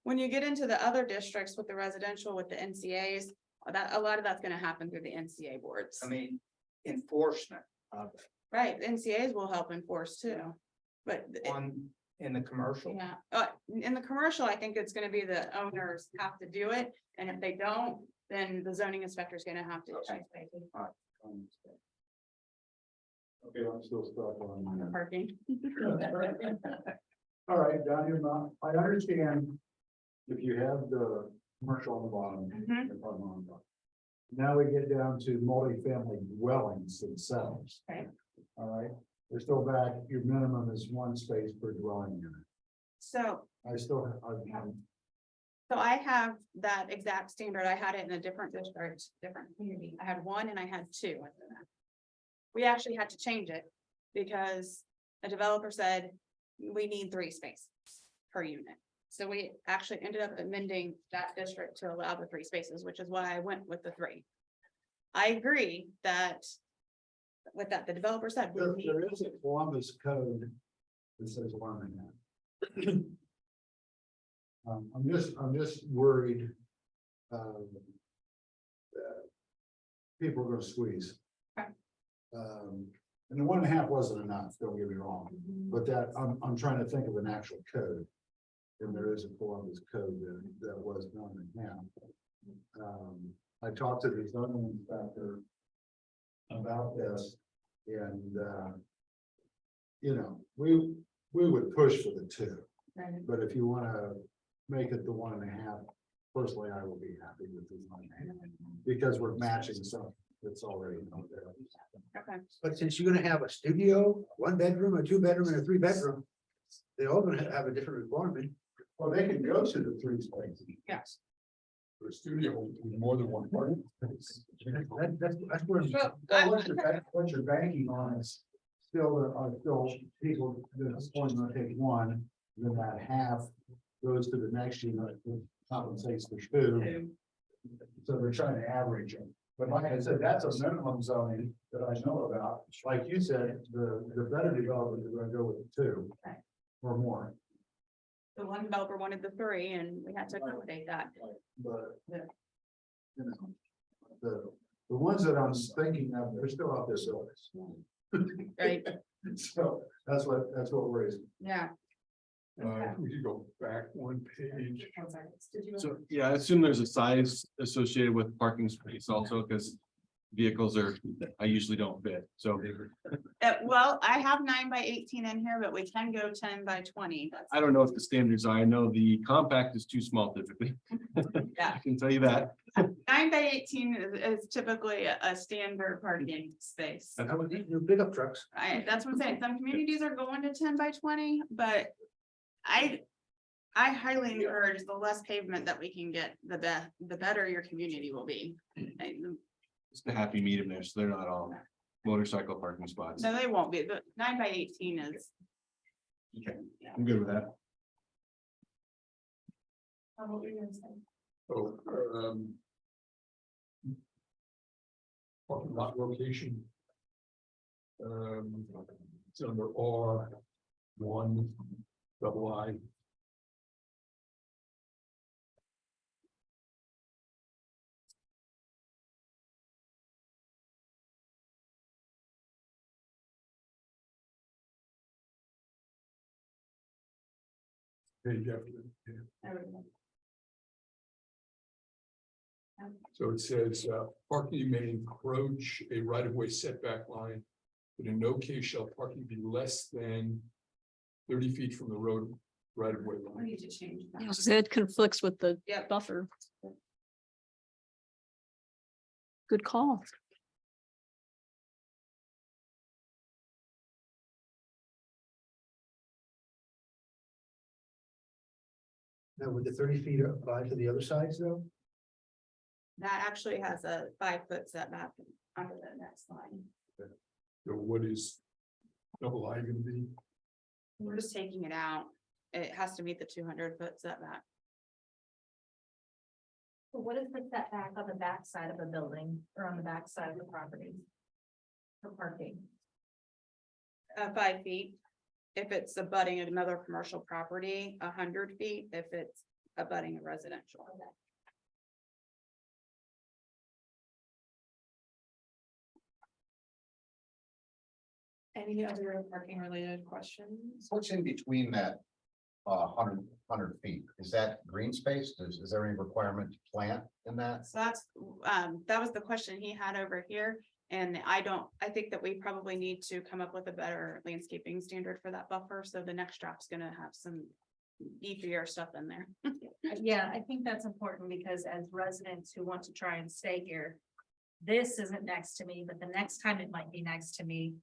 When you get into the other districts with the residential, with the NCAs, that a lot of that's gonna happen through the NCA boards. I mean, enforcement of it Right, the NCAs will help enforce too. But in the commercial. yeah, in the commercial, I think it's gonna be the owners have to do it, and if they don't, then the zoning inspector is gonna have to. Okay, I'm still stuck on. Parking. All right, down here, now, I understand if you have the commercial on the bottom. Mhm. apartment on the bottom. Now we get down to multifamily dwellings themselves. Right. All right, we're still back, your minimum is one space per dwelling unit. So, I still, so I have that exact standard. I had it in a different district, different community. I had one and I had two. We actually had to change it because a developer said we need 3 spaces per unit. So we actually ended up amending that district to allow the 3 spaces, which is why I went with the 3. I agree that with that, the developer said. we need- there is a Columbus code that says 1.5. I'm just worried. That people are gonna squeeze. Okay. And the 1.5 wasn't enough, don't get me wrong, but that, I'm trying to think of an actual code. And there is a Columbus code that was 1.5. I talked to the zoning inspector about this, and, you know, we would push for the 2. Right. But if you wanna make it the 1.5, personally, I will be happy with the 1.5. Because we're matching something that's already out there. Okay. But since you're gonna have a studio, 1 bedroom, a 2 bedroom, and a 3 bedroom, they all gonna have a different requirement. Well, they can go to the 3 spaces. Yes. For a studio with more than one apartment. That's where. What you're banking on is still, are still people that's only gonna take 1, then that half goes to the next unit, that compensates for 2. So they're trying to average them. But like I said, that's a minimum zoning that I know about. Like you said, the better developers are gonna go with the 2. Right. Or more. The one developer wanted the 3 and we had to accommodate that. But. Yeah. You know, the ones that I'm thinking of, they're still out there buildings. Right. So that's what worries me. Yeah. We could go back 1 page. So, yeah, I assume there's a size associated with parking space also, because vehicles I usually don't fit, so. Well, I have 9 by 18 in here, but we can go 10 by 20. That's, I don't know what the standards are. I know the compact is too small typically. Yeah. I can tell you that. 9 by 18 is typically a standard parking space. How about these new pickup trucks? That's what I'm saying. Some communities are going to 10 by 20, but I highly encourage the less pavement that we can get, the better your community will be. It's the happy medium there, so they're not all motorcycle parking spots. No, they won't be. The 9 by 18 is. Okay, I'm good with that. What were you gonna say? Oh, parking lot location. It's under R1 double I. Page after that, yeah. So it says, parking may encroach a right-of-way setback line, but in no case shall parking be less than 30 feet from the road right-of-way We line. need to change that. Yeah, so it conflicts with the Yep. buffer. Good call. Now, would the 30 feet apply to the other sides though? That actually has a 5-foot setback under the next line. So what is double I gonna be? We're just taking it out. It has to meet the 200-foot setback. What is the setback on the back side of a building or on the back side of the property? For parking? 5 feet. If it's abutting another commercial property, 100 feet, if it's abutting a residential. Any other parking related questions? What's in between that 100 feet? Is that green space? Is there any requirement to plant in that? So that was the question he had over here. And I think that we probably need to come up with a better landscaping standard for that buffer. So the next drop's gonna have some beefier stuff in there. Yeah, I think that's important because as residents who want to try and stay here, this isn't next to me, but the next time it might be next to me.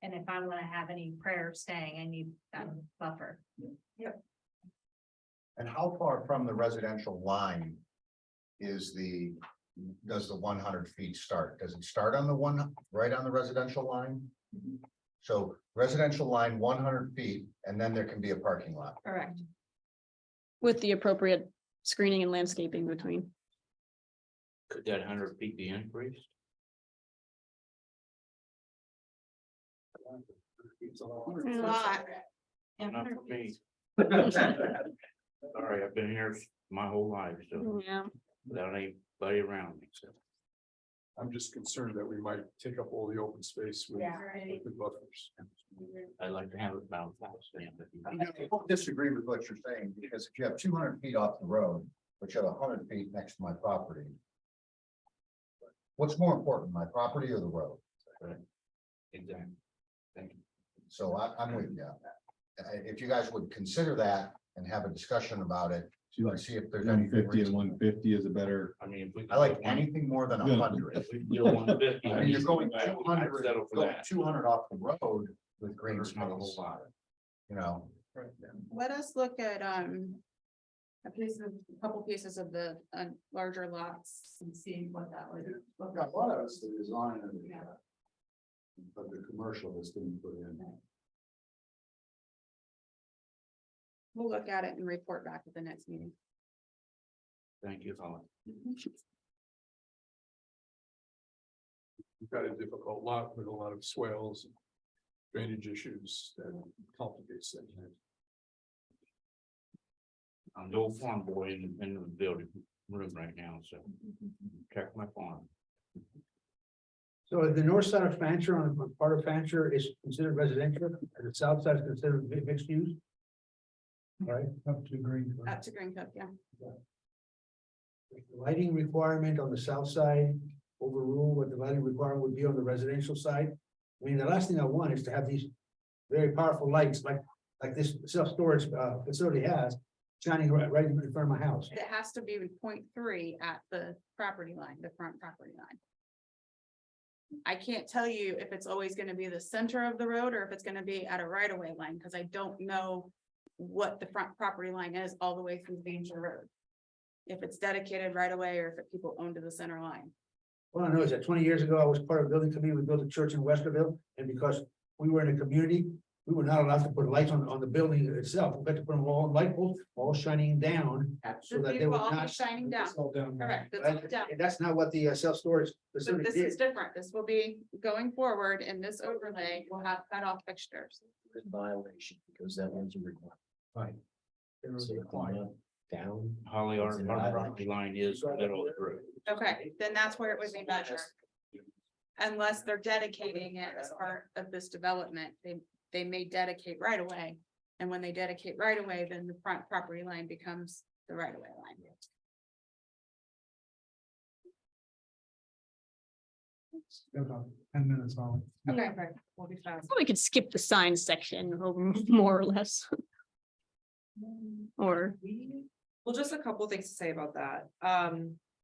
And if I'm gonna have any prayer of staying, I need that buffer. And how far from the residential line does the 100 feet start? Does it start on the one, right on the residential line? So residential line 100 feet, and then there can be a parking lot. Correct. With the appropriate screening and landscaping between. Could that 100 feet be increased? Lot. Not for me. Sorry, I've been here my whole life, so Yeah. without anybody around me, so. I'm just concerned that we might take up all the open space with with the buffers. I'd like to have it balanced out. Stan, but I don't disagree with what you're saying, because if you have 200 feet off the road, but you have 100 feet next to my property. What's more important, my property or the road? Exactly. Thank you. So I'm with you on that. If you guys would consider that and have a discussion about it, and see if there's anything. 150 and 150 is a better. I mean, if we. I like anything more than Yeah. 100. If we can do 150. I mean, you're going I'd 200, settle for going that. 200 off the road with green It's not a whole space, lot. you know. Let us look at a couple pieces of the larger lots and see what that would look Yeah, like. a lot of it's the design of the. But the commercial that's been put in. We'll look at it and report back at the next meeting. Thank you, Colin. We've got a difficult lot with a lot of swales, and drainage issues that complicates things. I'm the old farm boy in the building room right now, so check my farm. So the north side of Fancher on part of Fancher is considered residential, and the south side is considered mixed use. Right, Up to green. Up to Green Cook, yeah. lighting requirement on the south side overrule what the lighting requirement would be on the residential side. I mean, the last thing I want is to have these very powerful lights like this self-storage facility has shining right in front of my house. It has to be 0.3 at the property line, the front property line. I can't tell you if it's always gonna be the center of the road or if it's gonna be at a right of way line, because I don't know what the front property line is all the way through Danger Road. If it's dedicated right away or if it people own to the center line. All I know is that 20 years ago, I was part of a building committee. We built a church in Westerville, and because we were in a community, we were not allowed to put lights on the building itself. We had to put them all light poles, all shining down. So that they These will would all be not. shining down. Correct. It's all down. And that's not what the self-storage But facility this is did. different. This will be going forward in this overlay. We'll have cut off fixtures. Violation, because that was a requirement. Right. So down, Holly, our property line is the middle of the road. Okay, then that's where it would be measured. Unless they're dedicating it as part of this development, they may dedicate right away. And when they dedicate right away, then the front property line becomes the right of way line. 10 minutes on. Okay, right, we'll be fast. So we could skip the signs section over more or less. Or, Well, just a couple things to say about that.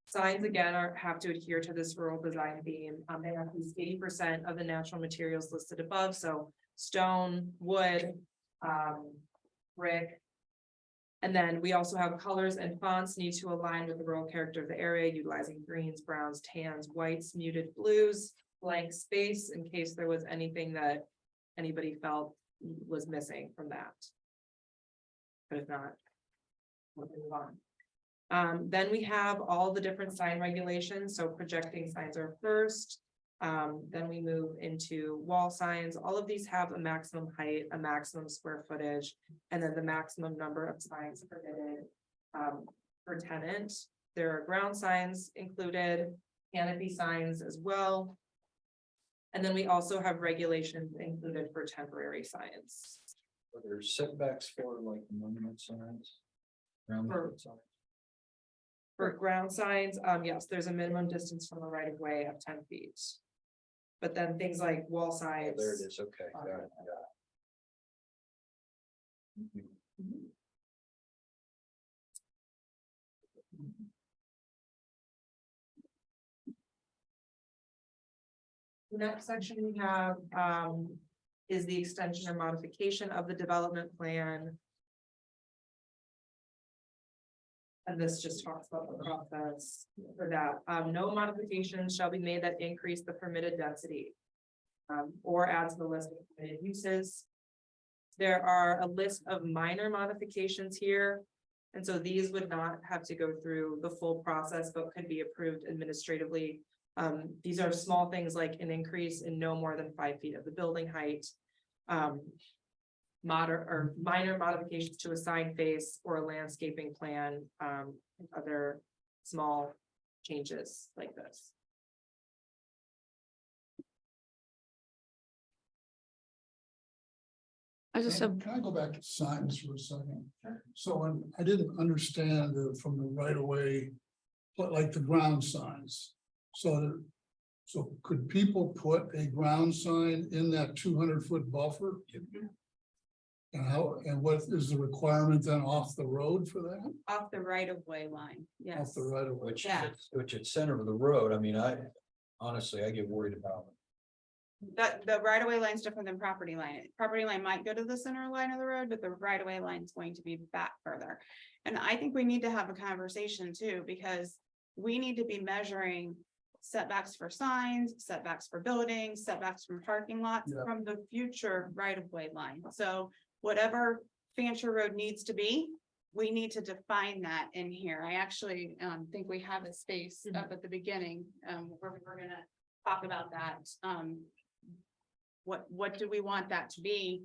Signs again have to adhere to this rural design theme. They have at least 80% of the natural materials listed above, so stone, wood, brick. And then we also have colors and fonts need to align with the rural character of the area, utilizing greens, browns, tans, whites, muted blues, blank space in case there was anything that anybody felt was missing from that. But if not, we'll move on. Then we have all the different sign regulations, so projecting signs are first. Then we move into wall signs. All of these have a maximum height, a maximum square footage, and then the maximum number of signs permitted per tenant. There are ground signs included, canopy signs as well. And then we also have regulations included for temporary signs. Are there setbacks for like monument signs? Ground For- mounted signs? For ground signs, yes, there's a minimum distance from the right of way of 10 feet. But then things like wall Oh, signs. there it is, okay, got it, got it. The next section we have is the extension or modification of the development plan. And this just talks about the process for that. No modifications shall be made that increase the permitted density. Or add to the list of permitted uses. There are a list of minor modifications here. And so these would not have to go through the full process, but could be approved administratively. These are small things like an increase in no more than 5 feet of the building height. Minor modifications to a sign face or a landscaping plan, and other small changes like this. I just have, Can I go back to signs for a second? So when I didn't understand from the right of way, but like the ground signs. So could people put a ground sign in that 200-foot buffer? And what is the requirement then off the road for that? Off the right of way line, yes. Off the right of way? Which, Yeah. which at center of the road, I mean, honestly, I get worried about it. That the right of way line is different than property line. Property line might go to the center line of the road, but the right of way line is going to be back further. And I think we need to have a conversation too, because we need to be measuring setbacks for signs, setbacks for buildings, setbacks from parking lots Yeah. from the future right of way line. So whatever Fancher Road needs to be, we need to define that in here. I actually think we have a space up at the beginning where we're gonna talk about that. What do we want that to be?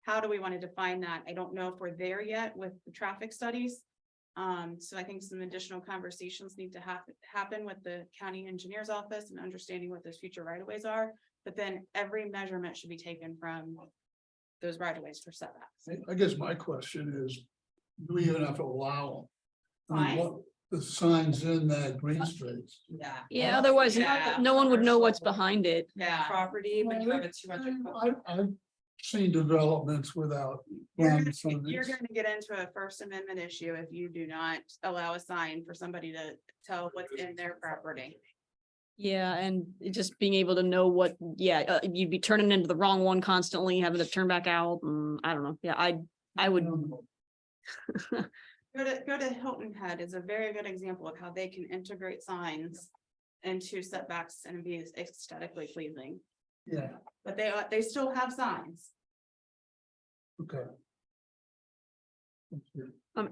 How do we want to define that? I don't know if we're there yet with the traffic studies. So I think some additional conversations need to happen with the county engineer's office and understanding what those future right of ways are. But then every measurement should be taken from those right of ways for setbacks. I guess my question is, do we even have to allow? Fine. What the signs in that green space? Yeah. yeah, otherwise Yeah. no one would know what's behind it. Yeah. Property, but you have a 200. I've seen developments without. You're ground signs. gonna get into a First Amendment issue if you do not allow a sign for somebody to tell what's in their property. Yeah, and just being able to know what, you'd be turning into the wrong one constantly, having to turn back out. I don't know. Yeah, I would. Go to Hilton Head is a very good example of how they can integrate signs into setbacks and be aesthetically pleasing. Yeah, But they still have signs. okay.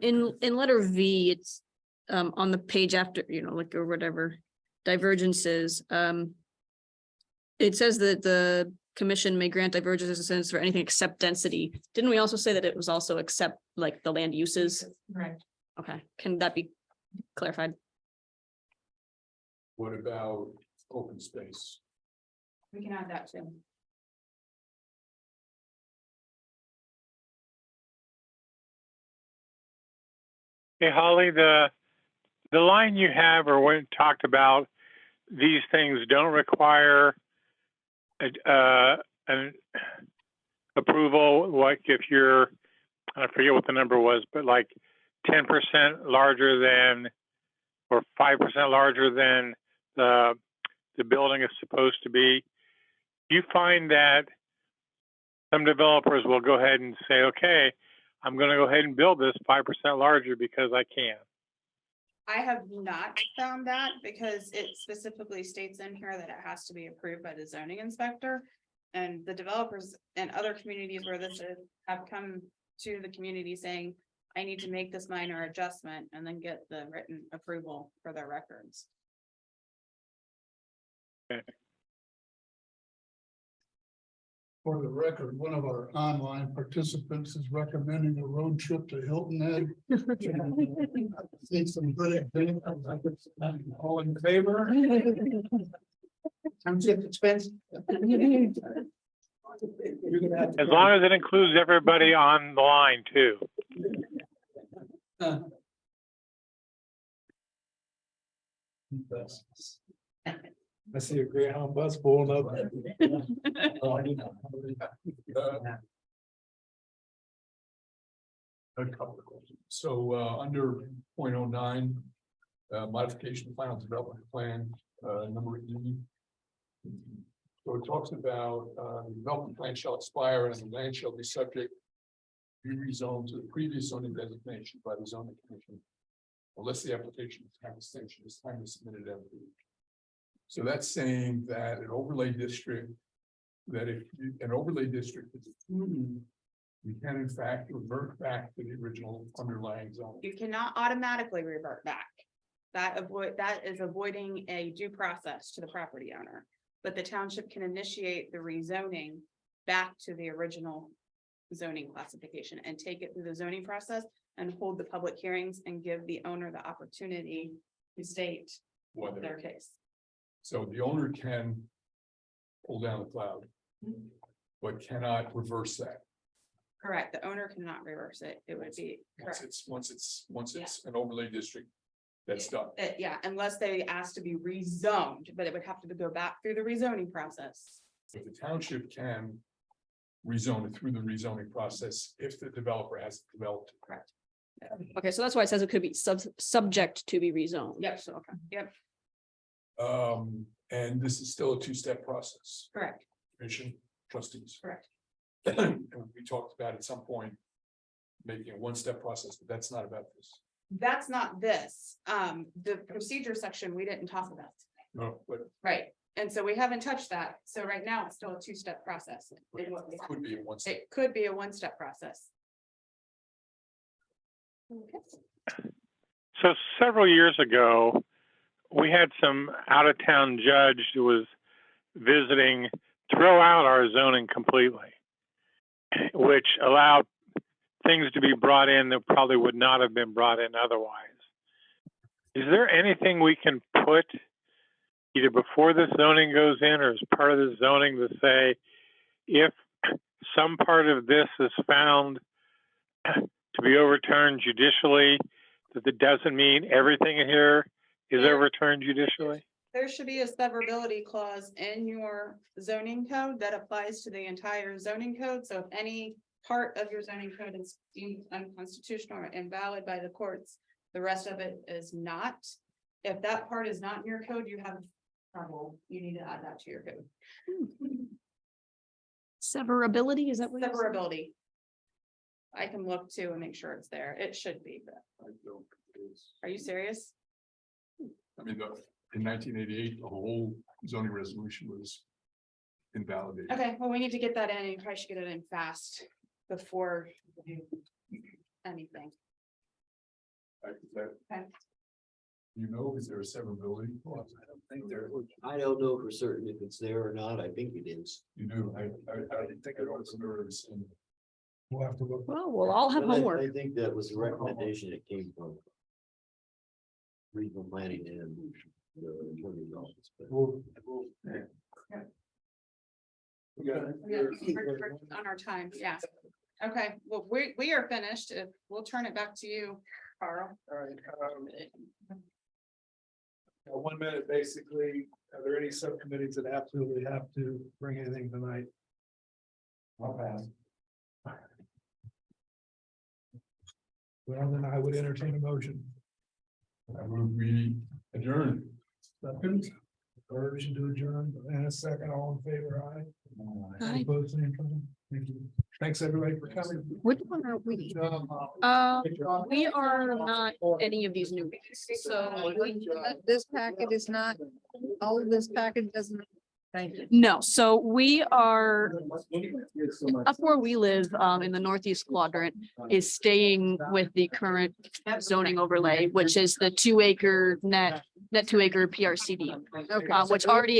In letter V, it's on the page after, like or whatever, divergences. It says that the commission may grant divergences for anything except density. Didn't we also say that it was also except like the land uses? Right. Okay, can that be clarified? What about open space? We can add that too. Hey, Holly, the line you have or when talked about these things don't require an approval, like if you're, I forget what the number was, but like 10% larger than or 5% larger than the building is supposed to be. You find that some developers will go ahead and say, okay, I'm going to go ahead and build this 5% larger because I can. I have not found that because it specifically states in here that it has to be approved by the zoning inspector. And the developers and other communities where this is have come to the community saying, I need to make this minor adjustment and then get the written approval for their records. For the record, one of our online participants is recommending a road trip to Hilton Head. See some good examples. All in favor? Township expense? You're gonna have to- As long as it includes everybody on the line too. I see a Greyhound bus pulling up. A couple of questions. So, under 0.09, modification of final development plan, number E. So it talks about, the development plan shall expire and the land shall be subject to be rezoned to the previous zoning designation by the zoning commission, unless the application is time extension is timely submitted every week. So that's saying that an overlay district, that if an overlay district is approved, you can in fact revert back to the original underlying zone. You cannot automatically revert back. That is avoiding a due process to the property owner. But the township can initiate the rezoning back to the original zoning classification and take it through the zoning process and hold the public hearings and give the owner the opportunity to state Whether- their case. So the owner can pull down the cloud, but cannot reverse that. Correct. The owner cannot reverse it. It would be correct. Once it's an overlay district, that's done. Yeah, unless they ask to be rezoned, but it would have to go back through the rezoning process. But the township can rezone it through the rezoning process if the developer has developed. Correct. Okay, so that's why it says it could be subject to be rezoned. Yep. So, okay. Yep. And this is still a two-step process. Correct. Commission, trustees. Correct. And we talked about at some point making a one-step process, but that's not about this. That's not this. The procedure section, we didn't talk about. No, but Right. And so we haven't touched that. So right now it's still a two-step process. it could be a one-step. It could be a one-step process. Okay. So several years ago, we had some out-of-town judge who was visiting, throw out our zoning completely, which allowed things to be brought in that probably would not have been brought in otherwise. Is there anything we can put either before the zoning goes in or as part of the zoning to say, if some part of this is found to be overturned judicially, that doesn't mean everything here is overturned judicially? There should be a severability clause in your zoning code that applies to the entire zoning code. So if any part of your zoning code is deemed unconstitutional or invalid by the courts, the rest of it is not. If that part is not in your code, you have trouble. You need to add that to your code. Severability, is that what? you said? Severability. I can look too and make sure it's there. It should be, but I don't think it is. are you serious? I mean, in 1988, the whole zoning resolution was invalidated. Okay, well, we need to get that in. You probably should get it in fast before anything. Okay. You know, is there a severability clause? I don't think there. I don't know for certain if it's there or not. I think it is. You do. I think I don't remember ever seeing it. We'll have to look. Well, we'll all have But homework. I think that was the recommendation that came from regional planning and the attorney's office. but- We're on our time, yeah. Okay, well, we are finished. We'll turn it back to you, Carl. All right. 1 minute, basically. Are there any subcommittees that absolutely have to bring anything tonight? I'll pass. Well, then I would entertain a motion. I move we adjourn. Second, motion to adjourn, and a second, all in favor, aye. Aye. Opposed, same sign. Thank you. Thanks, everybody, for coming. Which one are we? We are not any of these new meetings, so This packet is not, all of this packet doesn't Thank you. No, so we are, up where we live, in the northeast quadrant, is staying with the current zoning overlay, which is the 2 acre net 2 acre PRCD. Okay. Which already